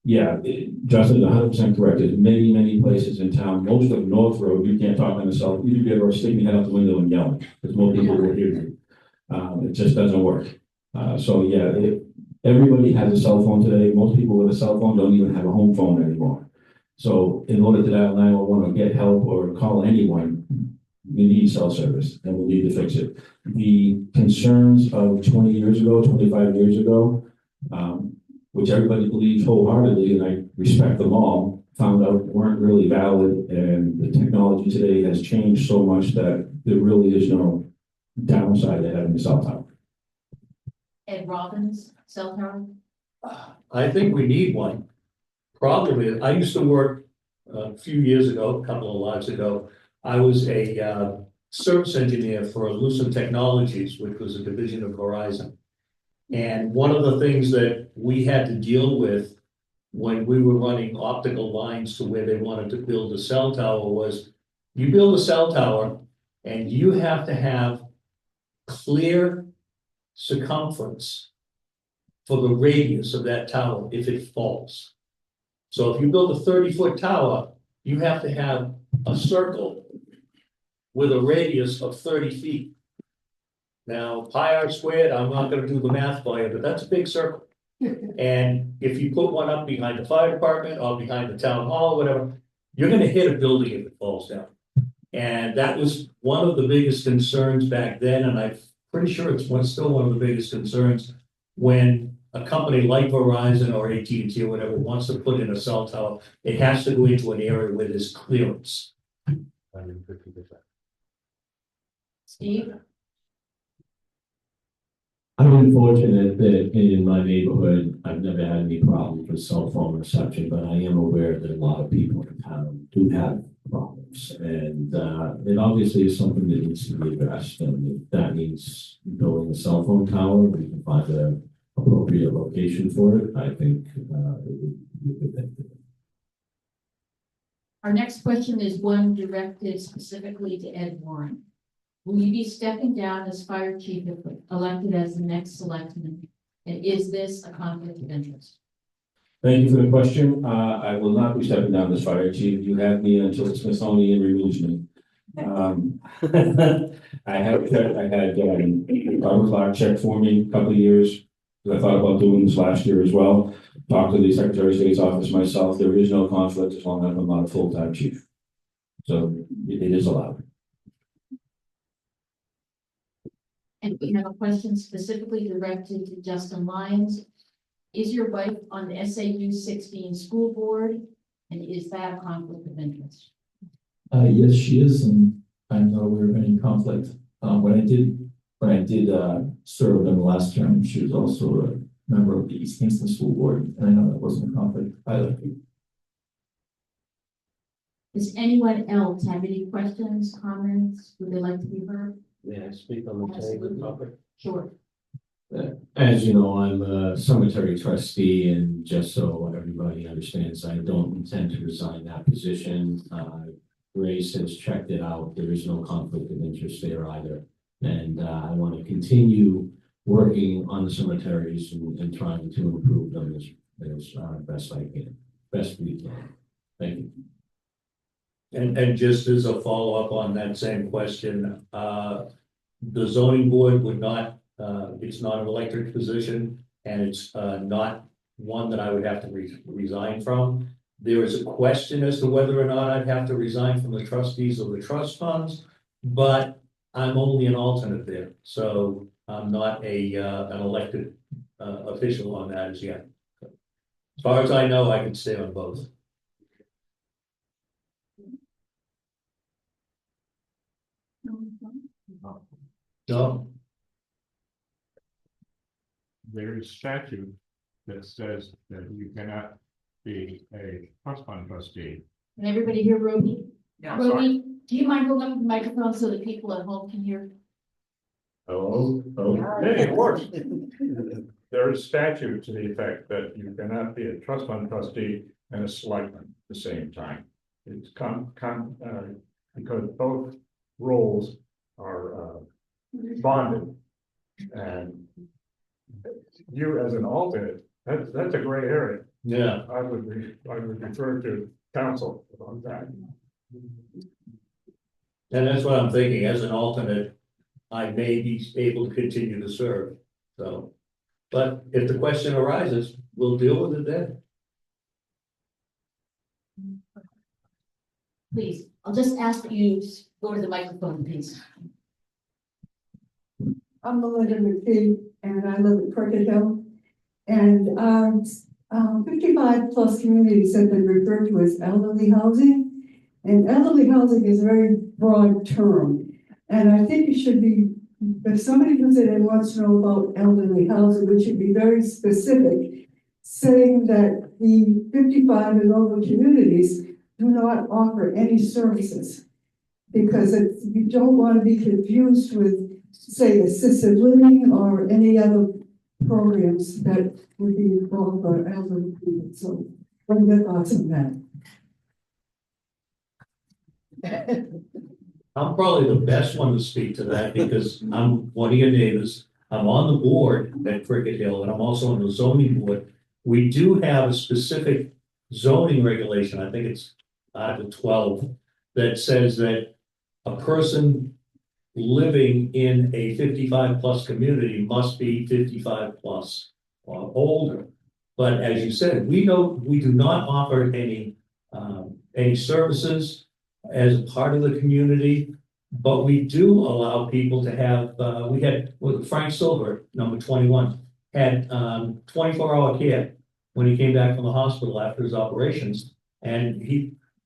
yeah, Justin is 100% correct. There's many places in town. Most of North Road, you can't talk on the cell. You'd be better off sticking your head out the window and yelling because more people will hear you. It just doesn't work. So yeah, everybody has a cell phone today. Most people with a cell phone don't even have a home phone anymore. So in order to dial 911 or get help or call anyone, we need cell service and we need to fix it. The concerns of 20 years ago, 25 years ago, which everybody believes wholeheartedly, and I respect them all, found out weren't really valid. And the technology today has changed so much that there really is no downside to having a cell tower. Ed Robbins, cell tower. I think we need one. Problem is, I used to work a few years ago, a couple of lives ago. I was a service engineer for Lucent Technologies, which was a division of Verizon. And one of the things that we had to deal with when we were running optical lines to where they wanted to build a cell tower was you build a cell tower and you have to have clear circumference for the radius of that tower if it falls. So if you build a 30-foot tower, you have to have a circle with a radius of 30 feet. Now, pi r squared, I'm not going to do the math for you, but that's a big circle. And if you put one up behind the fire department or behind the town hall or whatever, you're going to hit a building if it falls down. And that was one of the biggest concerns back then, and I'm pretty sure it's still one of the biggest concerns when a company like Verizon or AT&T or whatever wants to put in a cell tower. It has to go into an area where there's clearance. Steve? I'm unfortunate that in my neighborhood, I've never had any problems with cell phone reception, but I am aware that a lot of people in town do have problems. And it obviously is something that needs to be addressed. And if that means building a cell phone tower, we can find an appropriate location for it. I think it would be a good thing to do. Our next question is one directed specifically to Ed Warren. Will you be stepping down as fire chief if elected as the next selectman? And is this a conflict of interest? Thank you for the question. I will not be stepping down as fire chief. You have me until the Smithsonian removes me. I had Robert Clark check for me a couple of years. I thought about doing this last year as well. Talked to the Secretary of State's office myself. There is no conflict as long as I'm not a full-time chief. So it is allowed. And we have a question specifically directed to Justin Lyons. Is your wife on the SAU 16 school board? And is that a conflict of interest? Yes, she is, and I'm not aware of any conflict. When I did serve in the last term, she was also a member of the East Kingston School Board, and I know that wasn't a conflict either. Does anyone else have any questions, comments? Would they like to be heard? May I speak on the same topic? Sure. As you know, I'm a cemetery trustee, and just so everybody understands, I don't intend to resign that position. Grace has checked it out. There is no conflict of interest there either. And I want to continue working on the cemeteries and trying to improve them as best I can, best we can. Thank you. And just as a follow-up on that same question, the zoning board would not, it's not an elected position, and it's not one that I would have to resign from. There is a question as to whether or not I'd have to resign from the trustees of the trust funds, but I'm only an alternate there, so I'm not an elected official on that as yet. As far as I know, I can stay on both. No, There is statute that says that you cannot be a trust fund trustee. And everybody hear Roby? Yeah, sorry. Roby, do you mind holding up the microphone so that people at home can hear? Oh, hey, it works. There is statute to the effect that you cannot be a trust fund trustee and a selectman at the same time. It's because both roles are bonded. And you as an alternate, that's a gray area. yeah, I would refer to council on that. and that's what I'm thinking, as an alternate, I may be able to continue to serve, so. But if the question arises, we'll deal with it then. Please, I'll just ask that you go to the microphone, please. I'm Melinda McPhee, and I live in Cricket Hill. And 55 plus communities have been referred to as elderly housing. And elderly housing is a very broad term. And I think it should be, if somebody comes in and wants to know about elderly housing, we should be very specific, saying that the 55 and over communities do not offer any services. Because you don't want to be confused with, say, assisted living or any other programs that would be involved for elderly people. So what are your thoughts on that? I'm probably the best one to speak to that because I'm one of your neighbors. I'm on the board at Cricket Hill and I'm also on the zoning board. We do have a specific zoning regulation, I think it's Article 12, that says that a person living in a 55 plus community must be 55 plus or older. But as you said, we do not offer any services as a part of the community, but we do allow people to have, we had Frank Silver, number 21, had 24-hour care when he came back from the hospital after his operations. And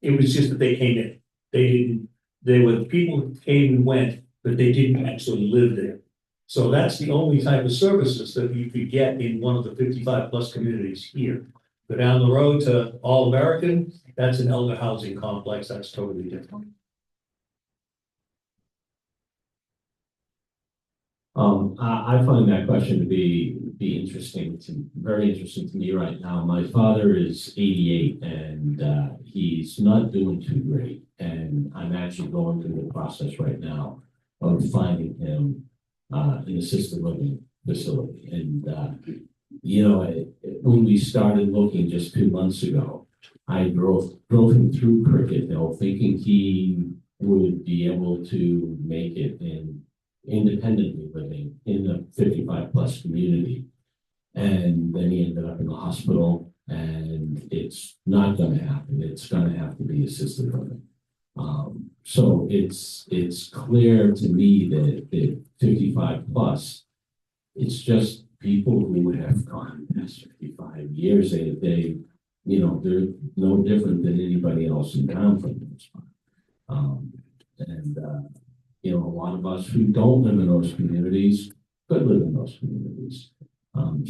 it was just that they came in. They were people who came and went, but they didn't actually live there. So that's the only type of services that you could get in one of the 55 plus communities here. Go down the road to All American, that's an elder housing complex, that's totally different. I find that question to be very interesting to me right now. My father is 88 and he's not doing too great. And I'm actually going through the process right now of finding him an assisted living facility. And when we started looking just 2 months ago, I drove him through Cricket Hill thinking he would be able to make it in independently living in the 55 plus community. And then he ended up in the hospital and it's not going to happen. It's going to have to be assisted living. So it's clear to me that 55 plus, it's just people who have gone past 55 years. They're no different than anybody else in town for the most part. A lot of us who don't live in those communities could live in those communities.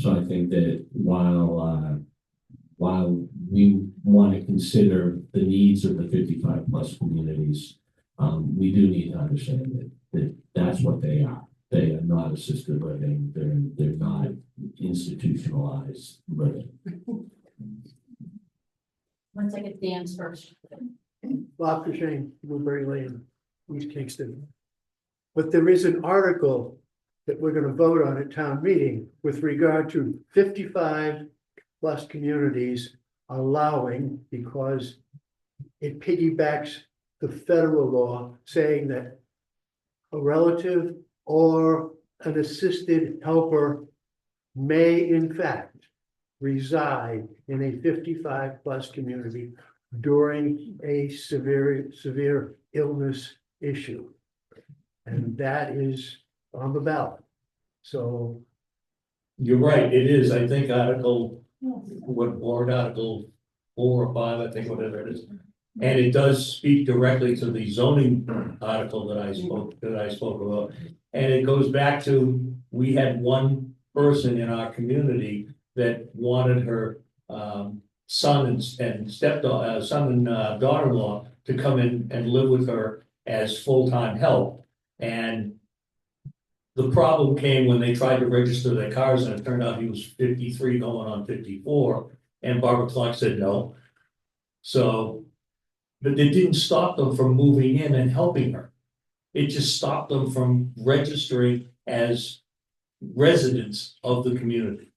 So I think that while we want to consider the needs of the 55 plus communities, we do need to understand that that's what they are. They are not assisted living. They're not institutionalized living. 1 second, Dan's first. Bob Cushing, Blueberry Lane, East Kingston. But there is an article that we're going to vote on at town meeting with regard to 55 plus communities allowing, because it piggybacks the federal law saying that a relative or an assisted helper may in fact reside in a 55 plus community during a severe illness issue. And that is on the ballot. So You're right, it is, I think Article 4 or 5, I think whatever it is. And it does speak directly to the zoning article that I spoke about. And it goes back to, we had one person in our community that wanted her son and stepdaughter, son and daughter-in-law to come in and live with her as full-time help. And the problem came when they tried to register their cars, and it turned out he was 53 going on 54, and Barbara Clark said no. So, but it didn't stop them from moving in and helping her. It just stopped them from registering as residents of the community.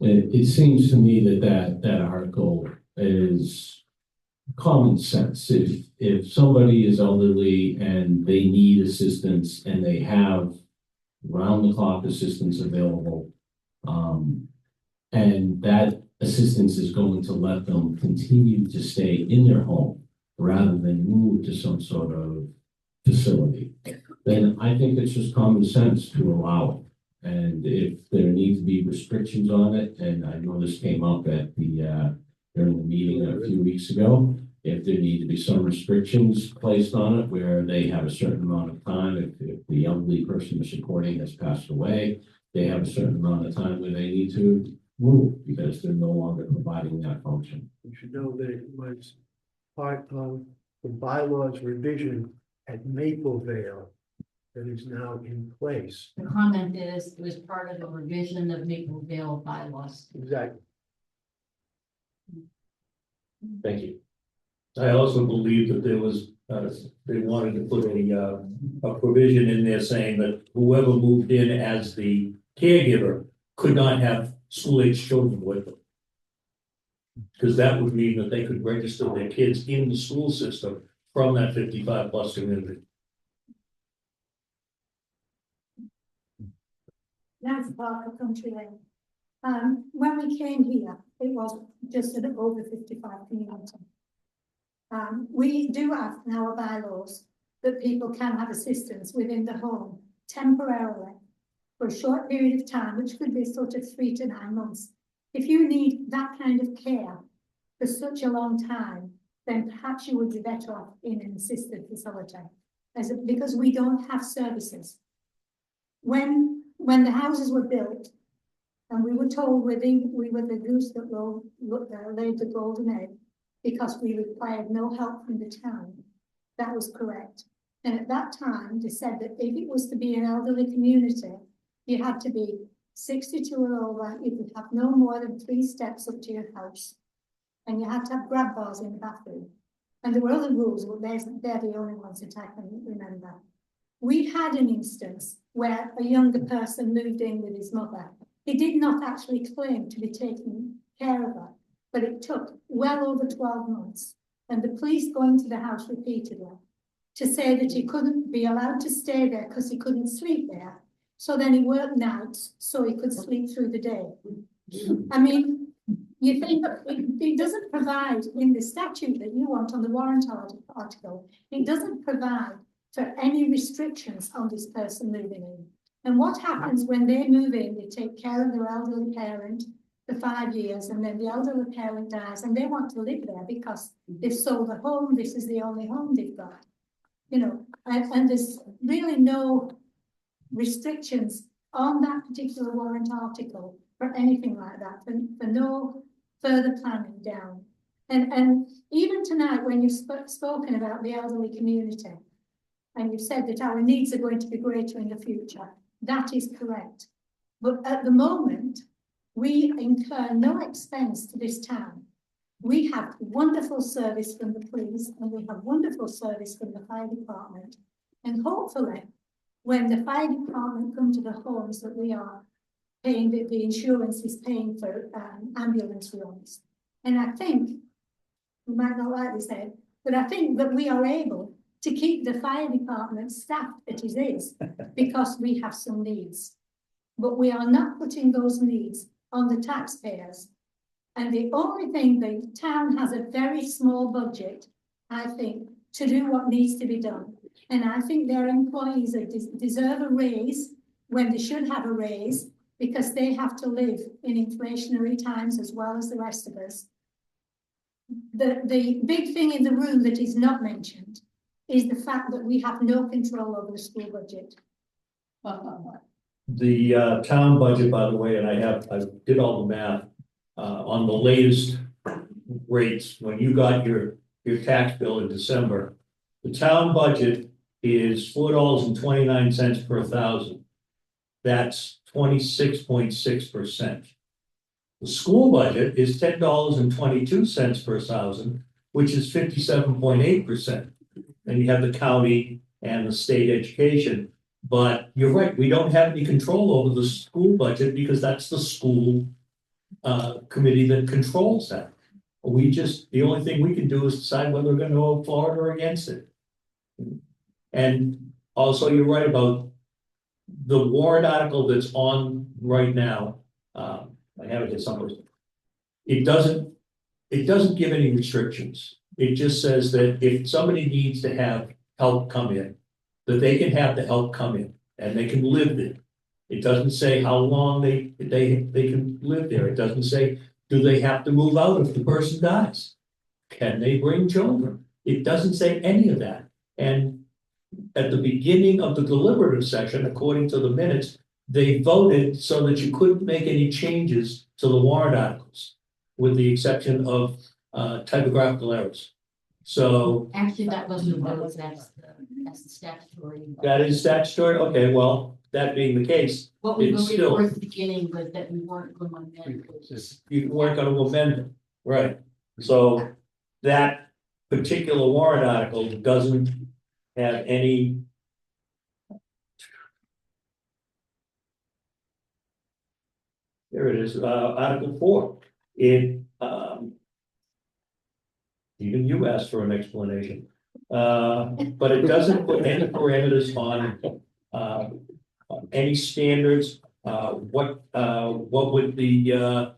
It seems to me that article is common sense. If somebody is elderly and they need assistance and they have round-the-clock assistance available, and that assistance is going to let them continue to stay in their home rather than move to some sort of facility, then I think it's just common sense to allow it. And if there need to be restrictions on it, and I know this came up at the during the meeting a few weeks ago, if there need to be some restrictions placed on it where they have a certain amount of time, if the elderly person you're supporting has passed away, they have a certain amount of time where they need to move because they're no longer providing that function. You should know that it was part of the bylaws revision at Maplevale that is now in place. The comment is, it was part of a revision of Maplevale bylaws. Exactly. Thank you. I also believe that there was, they wanted to put a provision in there saying that whoever moved in as the caregiver could not have school-age children with them. Because that would mean that they could register their kids in the school system from that 55+ community. That's part of Country Lane. When we came here, it was just an over 55 community. We do have in our bylaws that people can have assistance within the home temporarily for a short period of time, which could be sort of 3 to 9 months. If you need that kind of care for such a long time, then perhaps you would be better off in an assisted facility, because we don't have services. When the houses were built, and we were told we were the goose that laid the golden egg, because we required no help from the town. That was correct. And at that time, they said that if it was to be an elderly community, you had to be 62 or over, you could have no more than 3 steps up to your house. And you had to have grab bars in the bathroom. And there were other rules, but they're the only ones that I can remember. We had an instance where a younger person moved in with his mother. He did not actually claim to be taking care of her, but it took well over 12 months. And the police going to the house repeatedly to say that he couldn't be allowed to stay there because he couldn't sleep there. So then he worked nights so he could sleep through the day. I mean, you think that it doesn't provide in the statute that you want on the warrant article, it doesn't provide for any restrictions on this person moving in. And what happens when they move in, they take care of their elderly parent for 5 years, and then the elderly parent dies and they want to live there because they've sold a home, this is the only home they've got. You know, and there's really no restrictions on that particular warrant article for anything like that, for no further planning down. And even tonight, when you've spoken about the elderly community, and you've said that our needs are going to be greater in the future, that is correct. But at the moment, we incur no expense to this town. We have wonderful service from the police, and we have wonderful service from the fire department. And hopefully, when the fire department come to the homes that we are paying, the insurance is paying for ambulance runs. And I think, you might not like this, Ed, but I think that we are able to keep the fire department staffed as it is, because we have some needs. But we are not putting those needs on the taxpayers. And the only thing, the town has a very small budget, I think, to do what needs to be done. And I think their employees deserve a raise when they should have a raise, because they have to live in inflationary times as well as the rest of us. the big thing in the room that is not mentioned is the fact that we have no control over the school budget. The town budget, by the way, and I did all the math, on the latest rates, when you got your tax bill in December, the town budget is $4.29 per thousand. That's 26.6%. The school budget is $10.22 per thousand, which is 57.8%. And you have the county and the state education. But you're right, we don't have any control over the school budget because that's the school committee that controls that. The only thing we can do is decide whether we're gonna go for it or against it. And also, you're right about the warrant article that's on right now. I have it here somewhere. It doesn't give any restrictions. It just says that if somebody needs to have help come in, that they can have the help come in and they can live there. It doesn't say how long they can live there. It doesn't say, do they have to move out if the person dies? Can they bring children? It doesn't say any of that. And at the beginning of the deliberative session, according to the minutes, they voted so that you couldn't make any changes to the warrant articles, with the exception of typographical errors. So Actually, that wasn't a vote, that's the statutory. that is statutory. Okay, well, that being the case, What we it's voted still, for at the beginning was that we weren't going to amend it. you weren't going to amend it, right? So that particular warrant article doesn't have any. There it is, Article 4. Even you asked for an explanation. But it doesn't put any parameters on any standards. What would the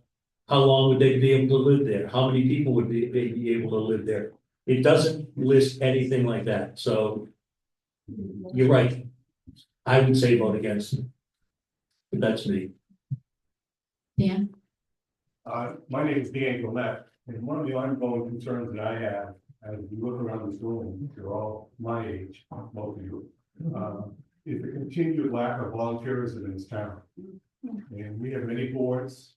how long would they be able to live there? How many people would they be able to live there? It doesn't list anything like that. So you're right. I would say vote against it. But that's me. Dan? My name is Dan Gillette, and one of the ongoing concerns that I have, as you look around this room, you're all my age, most of you, is the continued lack of volunteerism in this town. And we have many boards,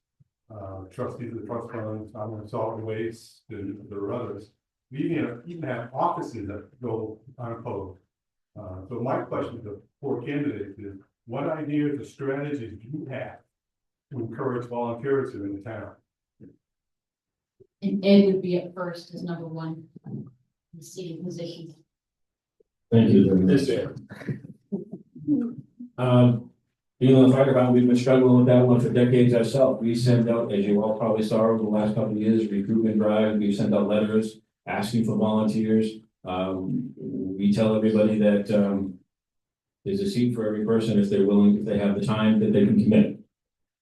trustees of the trust funds, I'm on solid waste, and there are others. We even have offices that go unopposed. So my question to the four candidates is, what ideas or strategies do you have to encourage volunteerism in the town? And Ed would be at first as number one, the seating position. Thank you very much. Being on the fire department, we've been struggling with that one for decades ourselves. We send out, as you all probably saw over the last couple of years, recruitment drive. We've sent out letters asking for volunteers. We tell everybody that there's a seat for every person if they're willing, if they have the time that they can commit.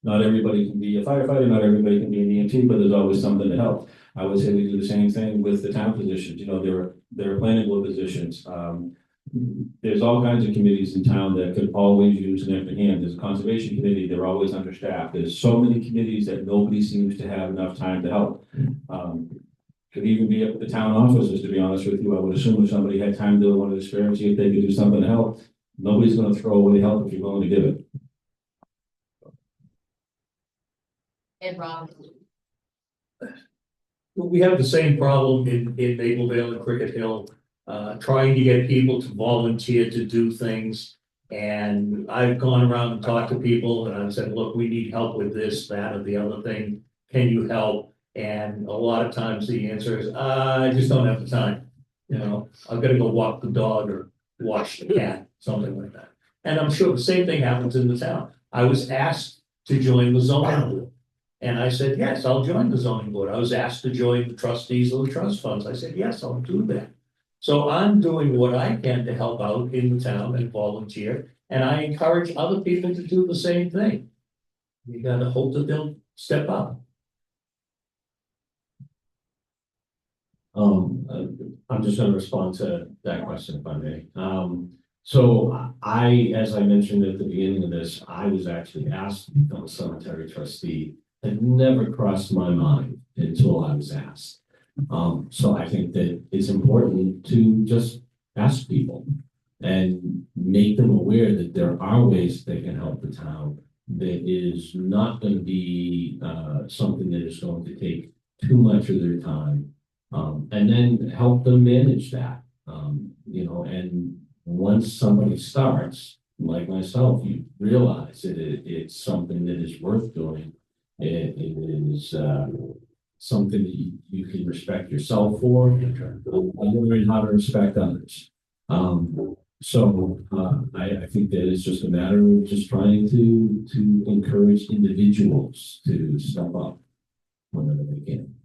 Not everybody can be a firefighter, not everybody can be an EMT, but there's always something to help. I would say we do the same thing with the town positions. You know, there are planning board positions. There's all kinds of committees in town that could always use an extra hand. There's a conservation committee, they're always understaffed. There's so many committees that nobody seems to have enough time to help. Could even be up at the town offices, to be honest with you. I would assume if somebody had time to do one of the spare, see if they could do something to help. Nobody's gonna throw away help if you're willing to give it. Ed Robbins. We have the same problem in Maple Vale and Cricket Hill, trying to get people to volunteer to do things. And I've gone around and talked to people and I've said, look, we need help with this, that, or the other thing. Can you help? And a lot of times the answer is, I just don't have the time. You know, I've got to go walk the dog or wash the cat, something like that. And I'm sure the same thing happens in the town. I was asked to join the zoning board. And I said, yes, I'll join the zoning board. I was asked to join the trustees of the trust funds. I said, yes, I'll do that. So I'm doing what I can to help out in the town and volunteer. And I encourage other people to do the same thing. You gotta hope that they'll step up. I'm just gonna respond to that question if I may. So as I mentioned at the beginning of this, I was actually asked to become a cemetery trustee. It never crossed my mind until I was asked. So I think that it's important to just ask people and make them aware that there are ways they can help the town. That is not going to be something that is going to take too much of their time. And then help them manage that. And once somebody starts, like myself, you realize that it's something that is worth doing. It is something that you can respect yourself for, and learn how to respect others. I think that it's just a matter of just trying to encourage individuals to step up whenever they can.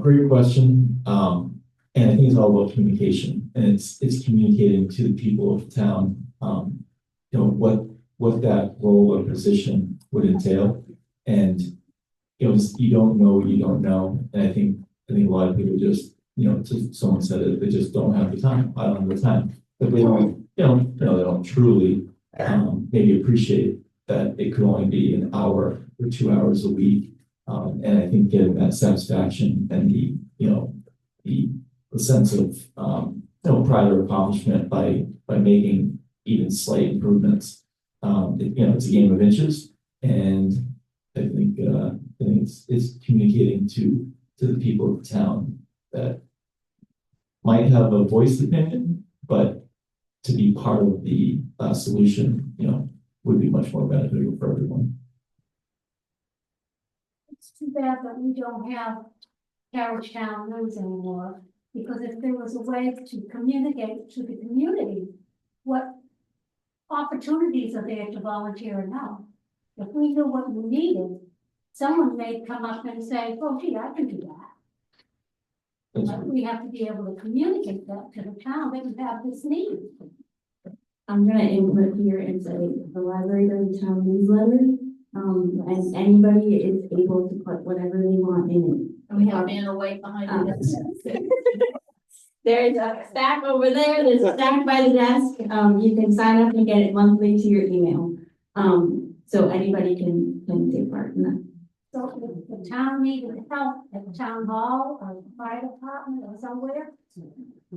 Great question. And I think it's all about communication, and it's communicating to the people of the town, what that role or position would entail. And you don't know what you don't know. And I think a lot of people just, someone said it, they just don't have the time. I don't have the time. But they don't, they don't truly maybe appreciate that it could only be an hour or 2 hours a week. And I think getting that satisfaction and the sense of pride or accomplishment by making even slight improvements. It's a game of inches, and I think it's communicating to the people of the town that might have a voiced opinion, but to be part of the solution, would be much more beneficial for everyone. It's too bad that we don't have Carriage Town News anymore, because if there was a way to communicate to the community what opportunities are there to volunteer and help. If we knew what we needed, someone may come up and say, oh gee, I can do that. But we have to be able to communicate that to the town that we have this need. I'm gonna input here and say the library does a town newsletter, and anybody is able to put whatever they want in it. And we have Vanna White behind us. There's a stack over there, there's a stack by the desk, you can sign up and get it monthly to your email. So anybody can take part in that. So if the town needed help at the town hall or the fire department or somewhere,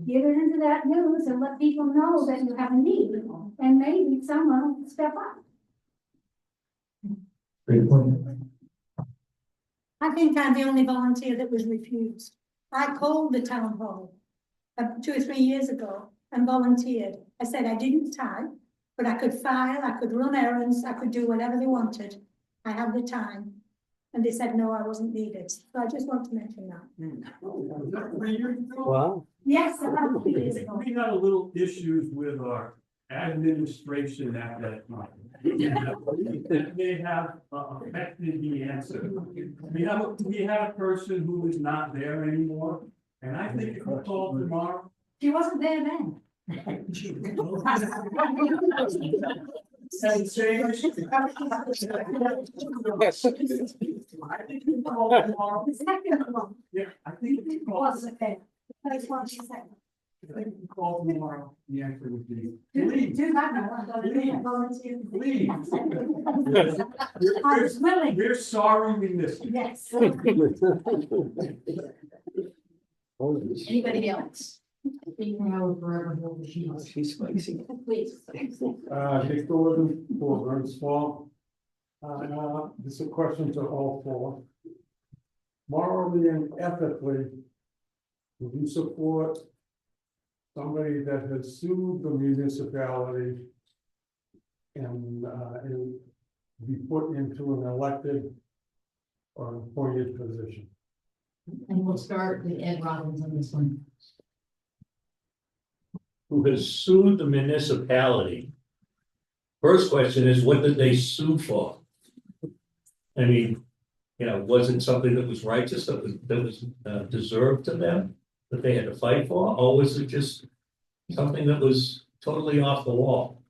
get it into that news and let people know that you have a need, and maybe someone will step up. Great point. I think I'm the only volunteer that was refused. I called the town hall 2 or 3 years ago and volunteered. I said I didn't type, but I could file, I could run errands, I could do whatever they wanted. I have the time. And they said, no, I wasn't needed. So I just want to mention that. Wow. Yes, about 3 years ago. We had a little issues with our administration at that time. That may have affected the answer. We have a person who is not there anymore, and I think if you call tomorrow. She wasn't there then. And say, I think you call tomorrow. The second one Yeah, I think if you call. wasn't there. That's what she said. I think if you call tomorrow, the answer would be, Do please, that now. I'm going to volunteer. please. I was willing. We're sorry we missed you. Yes. Anybody else? She's spicy. Please. Dick Gordon for Burns Small. This is a question to all four. Morally and ethically, would you support somebody that has sued the municipality and be put into an elected or appointed position? And we'll start with Ed Robbins on this one. Who has sued the municipality? First question is, what did they sue for? I mean, was it something that was righteous, that was deserved to them, that they had to fight for, or was it just something that was totally off the wall?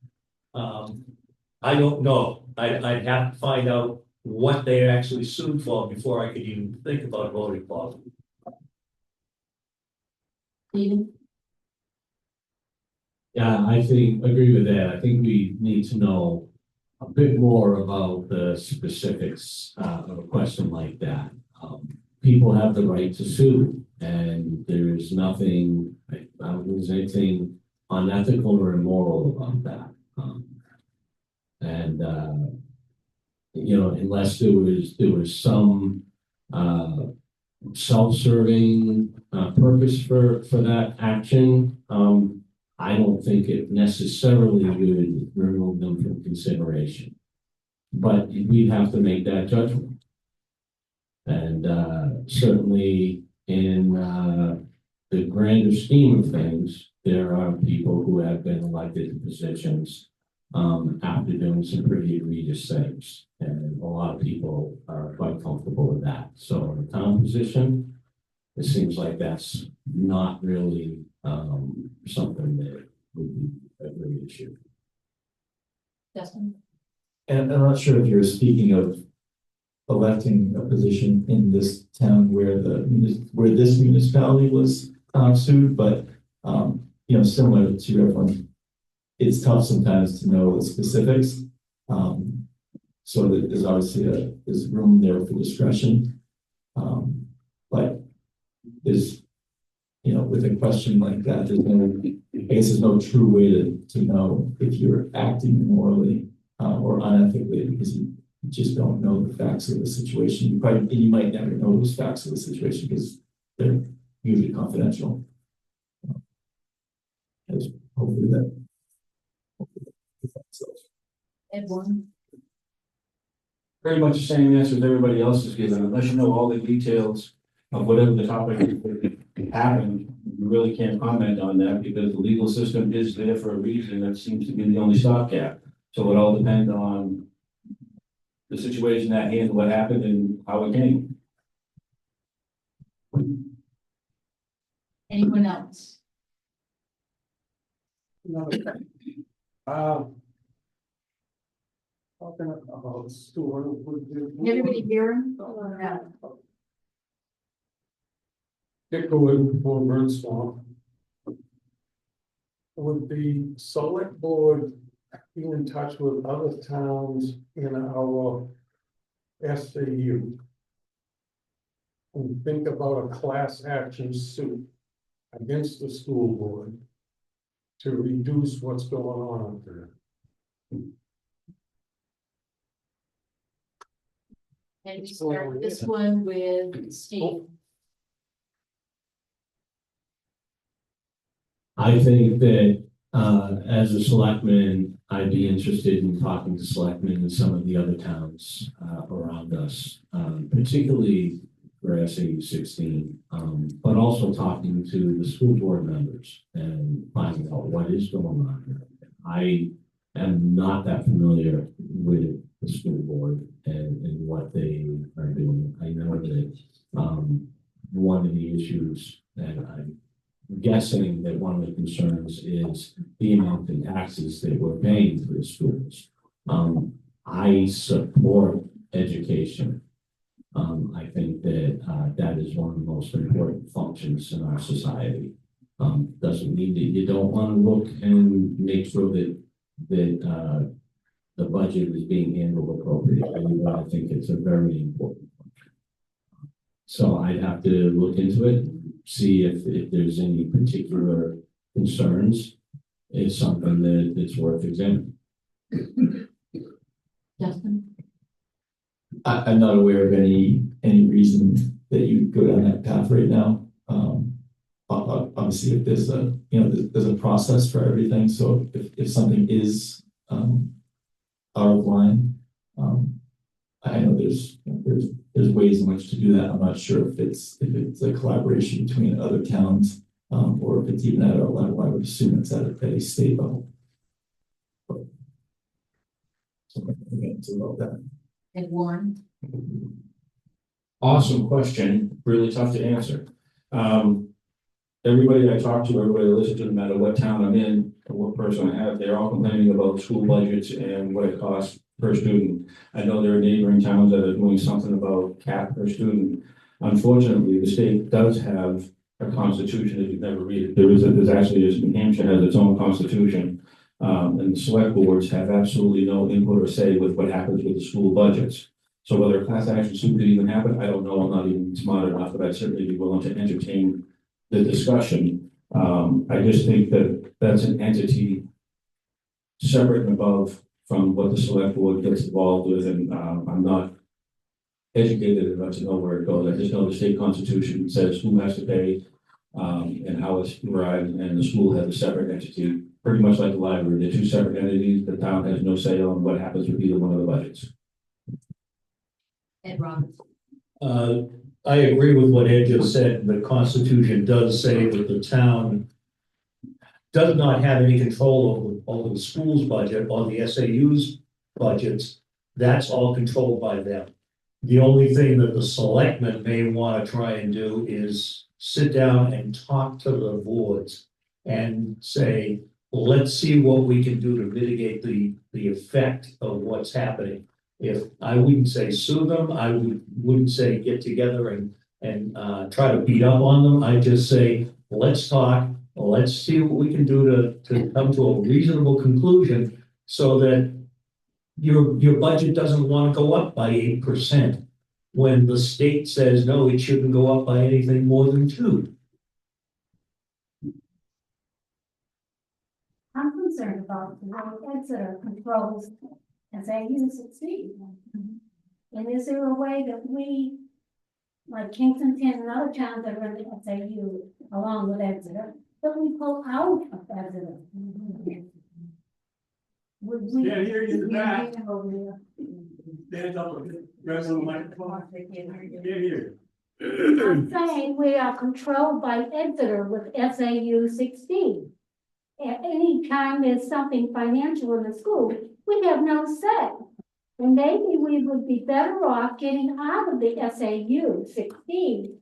I don't know. I'd have to find out what they actually sued for before I could even think about voting for them. Stephen? Yeah, I agree with that. I think we need to know a bit more about the specifics of a question like that. People have the right to sue, and there's nothing, I don't think there's anything unethical or immoral about that. And you know, unless there was some self-serving purpose for that action, I don't think it necessarily would remove them from consideration. But we'd have to make that judgment. And certainly in the grander scheme of things, there are people who have been elected to positions after doing some pretty egregious things. And a lot of people are quite comfortable with that. So in a town position, it seems like that's not really something that would be a great issue. Justin? And I'm not sure if you're speaking of electing a position in this town where this municipality was sued, but you know, similar to everyone, it's tough sometimes to know the specifics. So that there's obviously there's room there for discretion. But there's, you know, with a question like that, there's no true way to know if you're acting immorally or unethically, because you just don't know the facts of the situation. You might never know those facts of the situation because they're usually confidential. Hopefully that. Edwin? Pretty much the same answer as everybody else is given, unless you know all the details of whatever the topic happened, you really can't comment on that because the legal system is there for a reason. That seems to be the only stopgap. So it all depends on the situation at hand, what happened and how it came. Anyone else? Talking about store. Everybody hearing? Picklewood before Burn Swamp. Would the select board be in touch with other towns in our SAU? And think about a class action suit against the school board to reduce what's going on out there. And we start this one with Steve. I think that as a selectman, I'd be interested in talking to selectmen in some of the other towns around us, particularly for SAU 16, but also talking to the school board members and finding out what is going on here. I am not that familiar with the school board and what they are doing. I know that one of the issues, and I'm guessing that one of the concerns is the amount of taxes that we're paying for the schools. I support education. I think that that is one of the most important functions in our society. Doesn't mean that you don't want to look and make sure that the budget is being handled appropriately, but I think it's a very important function. So I'd have to look into it, see if there's any particular concerns. It's something that's worth examining. Justin? I'm not aware of any reason that you go down that path right now. Obviously, if there's there's a process for everything. So if something is out of line, I know there's ways in which to do that. I'm not sure if it's a collaboration between other towns or if it's even at our level. I would assume it's at a state level. So again, it's about that. And Warren? Awesome question, really tough to answer. Everybody I talk to, everybody I listen to, no matter what town I'm in or what person I have, they're all complaining about school budgets and what it costs per student. I know there are neighboring towns that are doing something about cap per student. Unfortunately, the state does have a constitution that you never read it. There's actually, New Hampshire has its own constitution. And the select boards have absolutely no input or say with what happens with the school budgets. So whether a class action suit could even happen, I don't know, I'm not even smart enough, but I'd certainly be willing to entertain the discussion. I just think that that's an entity separate and above from what the select board gets involved with, and I'm not educated enough to know where it goes. I just know the state constitution says who has to pay, and how it's derived, and the school has a separate entity, pretty much like the library. They're two separate entities. The town has no say on what happens with either one of the budgets. Ed Roberts. I agree with what Ed just said. The Constitution does say that the town does not have any control over the school's budget or the SAU's budgets. That's all controlled by them. The only thing that the selectmen may want to try and do is sit down and talk to the boards and say, let's see what we can do to mitigate the effect of what's happening. If I wouldn't say sue them, I wouldn't say get together and try to beat up on them. I just say, let's talk, let's see what we can do to come to a reasonable conclusion so that your budget doesn't want to go up by 8% when the state says, no, it shouldn't go up by anything more than 2%. I'm concerned about the way Exeter controls as they use it. And is there a way that we, like Kingston and other towns that are in the SAU along with Exeter, that we pull out of Exeter? Would we? Yeah, here you Yeah, back. over there. Stand up a bit, grab on the microphone. Here, here. I'm saying we are controlled by Exeter with SAU 16. At any time there's something financial in the school, we have no say. And maybe we would be better off getting out of the SAU 16.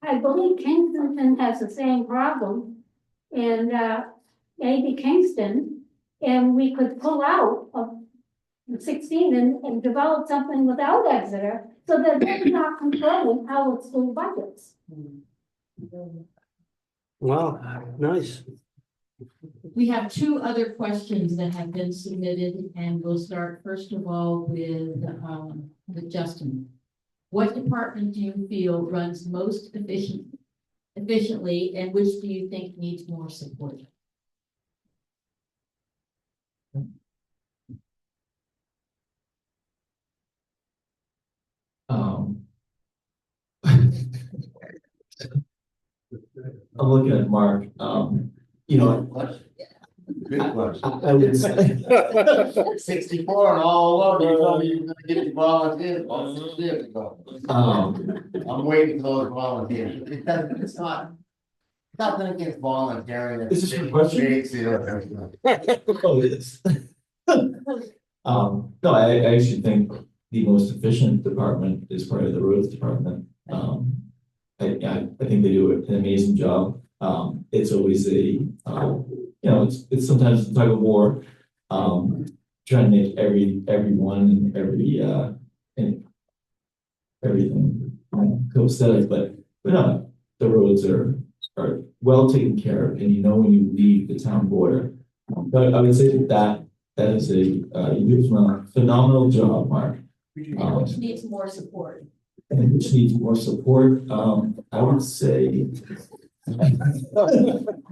I believe Kingston has the same problem, and maybe Kingston, and we could pull out of 16 and develop something without Exeter, so that they're not controlling our school budgets. Wow, nice. We have 2 other questions that have been submitted, and we'll start first of all with Justin. What department do you feel runs most efficiently, and which do you think needs more support? I'm looking at Mark, you know. Good question. I would say. 64 and all over, you told me you were gonna get the volunteers about 6 years ago. I'm waiting for those volunteers. It's not. Nothing against volunteering. Is this your question? Oh, it is. No, I actually think the most efficient department is probably the roads department. I think they do an amazing job. It's always you know, it's sometimes a tug of war, trying to make everyone and everything copacetic, but no, the roads are well taken care of, and you know when you leave the town border. But I would say that is you do a phenomenal job, Mark. Which needs more support? And which needs more support, I would say.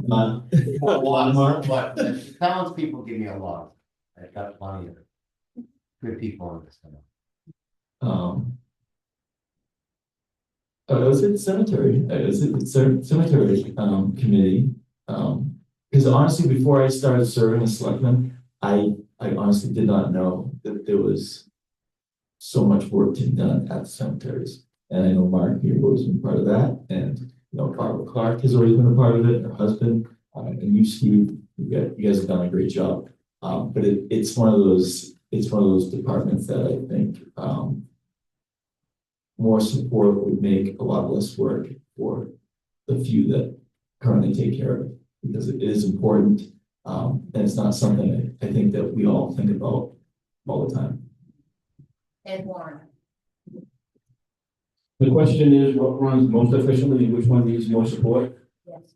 Not A lot, but the townspeople give me a lot. I've got plenty of good people in this town. I was at cemetery. I was at the cemetery committee. Because honestly, before I started serving as selectman, I honestly did not know that there was so much work to be done at the cemeteries. And I know Mark, you've always been part of that, and you know, Barbara Clark has always been a part of it, her husband, and you, Steve, you guys have done a great job. But it's one of those departments that I think more support would make a lot less work for the few that currently take care of it, because it is important, and it's not something I think that we all think about all the time. Ed Warren. The question is, what runs most efficiently and which one needs more support? Yes.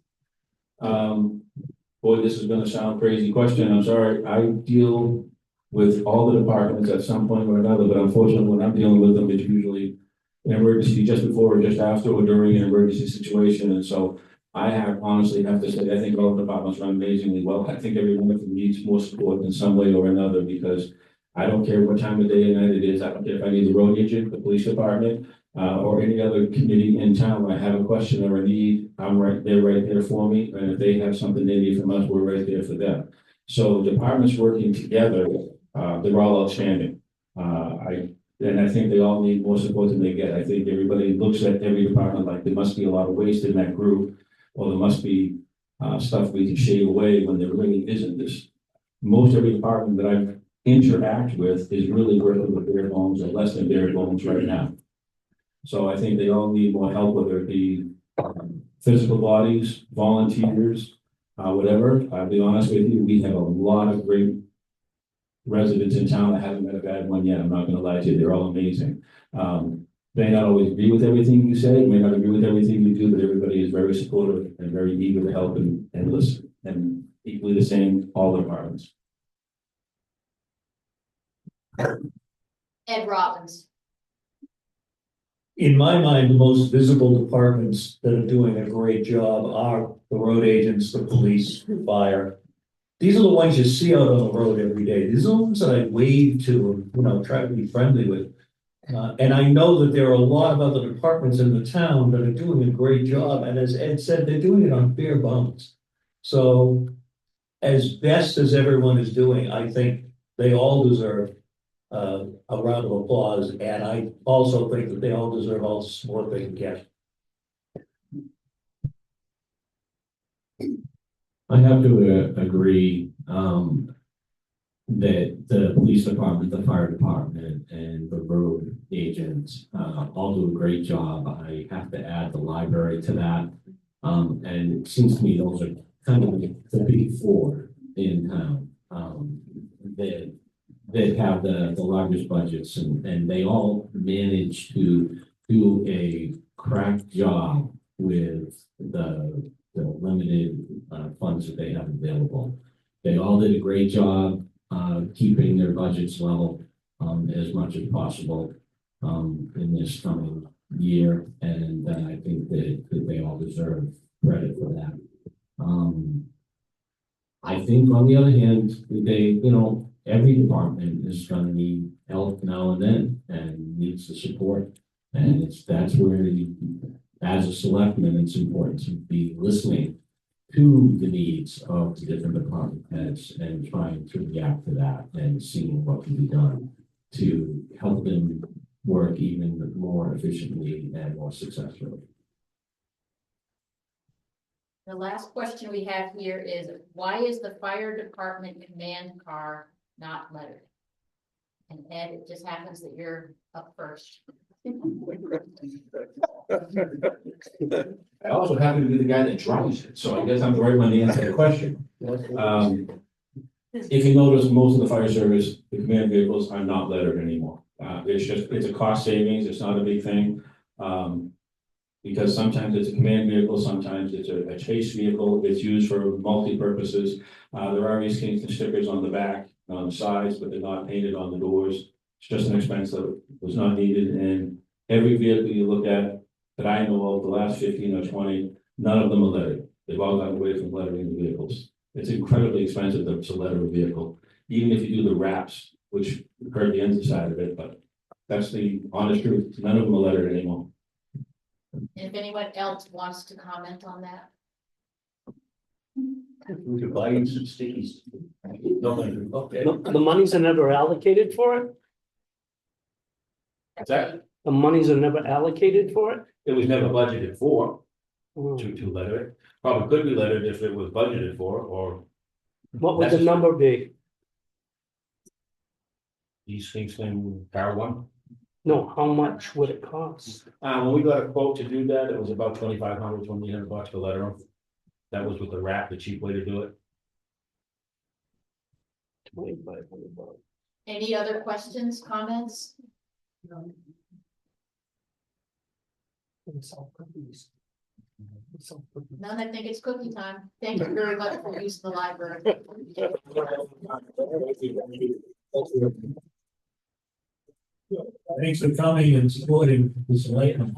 boy, this is gonna sound crazy question, I'm sorry, I deal with all the departments at some point or another, but unfortunately, when I'm dealing with them, it's usually an emergency just before or just after or during an emergency situation, and so I honestly have to say, I think all the departments run amazingly well. I think every one of them needs more support in some way or another, because I don't care what time of day and night it is. I don't care if I need the road agent, the police department, or any other committee in town. When I have a question or a need, they're right there for me. And if they have something they need from us, we're right there for them. So departments working together, they're all outstanding. And I think they all need more support than they get. I think everybody looks at every department like there must be a lot of waste in that group, or there must be stuff we can shave away, when there really isn't. Most every department that I interact with is really working with bare bones or less than bare bones right now. So I think they all need more help, whether it be physical bodies, volunteers, whatever. I'll be honest with you, we have a lot of great residents in town. I haven't met a bad one yet. I'm not gonna lie to you, they're all amazing. May not always agree with everything you say, may not agree with everything you do, but everybody is very supportive and very eager to help and listen. And equally the same, all departments. Ed Robbins. In my mind, the most visible departments that are doing a great job are the road agents, the police, fire. These are the ones you see out on the road every day. These are the ones that I wave to and, try to be friendly with. And I know that there are a lot of other departments in the town that are doing a great job. And as Ed said, they're doing it on bare bones. So as best as everyone is doing, I think they all deserve a round of applause. And I also think that they all deserve all the support they can get. I have to agree, that the police department, the fire department, and the road agents, all do a great job. I have to add the library to that. And it seems to me those are kind of the big four in town, that have the largest budgets, and they all manage to do a crack job with the limited funds that they have available. They all did a great job keeping their budgets level as much as possible in this coming year, and I think that they all deserve credit for that. I think on the other hand, every department is going to need help now and then and needs the support, and that's where as a selectman, it's important to be listening to the needs of the different department heads and trying to react to that and seeing what can be done to help them work even more efficiently and more successfully. The last question we have here is, why is the fire department command car not lettered? And Ed, it just happens that you're up first. I also happen to be the guy that drives it, so I guess I'm the right one to answer the question. If you notice, most of the fire service, the command vehicles are not lettered anymore. It's a cost savings, it's not a big thing. Because sometimes it's a command vehicle, sometimes it's a chase vehicle, it's used for multi-purposes. There are East Kingston stickers on the back, on the sides, but they're not painted on the doors. It's just an expense that was not needed, and every vehicle you look at that I know of, the last 15 or 20, none of them are lettered. They've all gotten away from lettering the vehicles. It's incredibly expensive to letter a vehicle, even if you do the wraps, which hurt the inside of it, but that's the honest truth. None of them are lettered anymore. If anyone else wants to comment on that. We could buy you some stickies. Okay. The monies are never allocated for it? What's that? The monies are never allocated for it? It was never budgeted for Mm. to letter it. Probably could be lettered if it was budgeted for, or What would the number be? East Kingston Power One. No, how much would it cost? When we got a quote to do that, it was about $2,500, $2,800 to letter them. That was with the wrap, the cheap way to do it. $2,500. Any other questions, comments? None, I think it's cookie time. Thank you very much for using the library. Thanks for coming and supporting the Selectmen.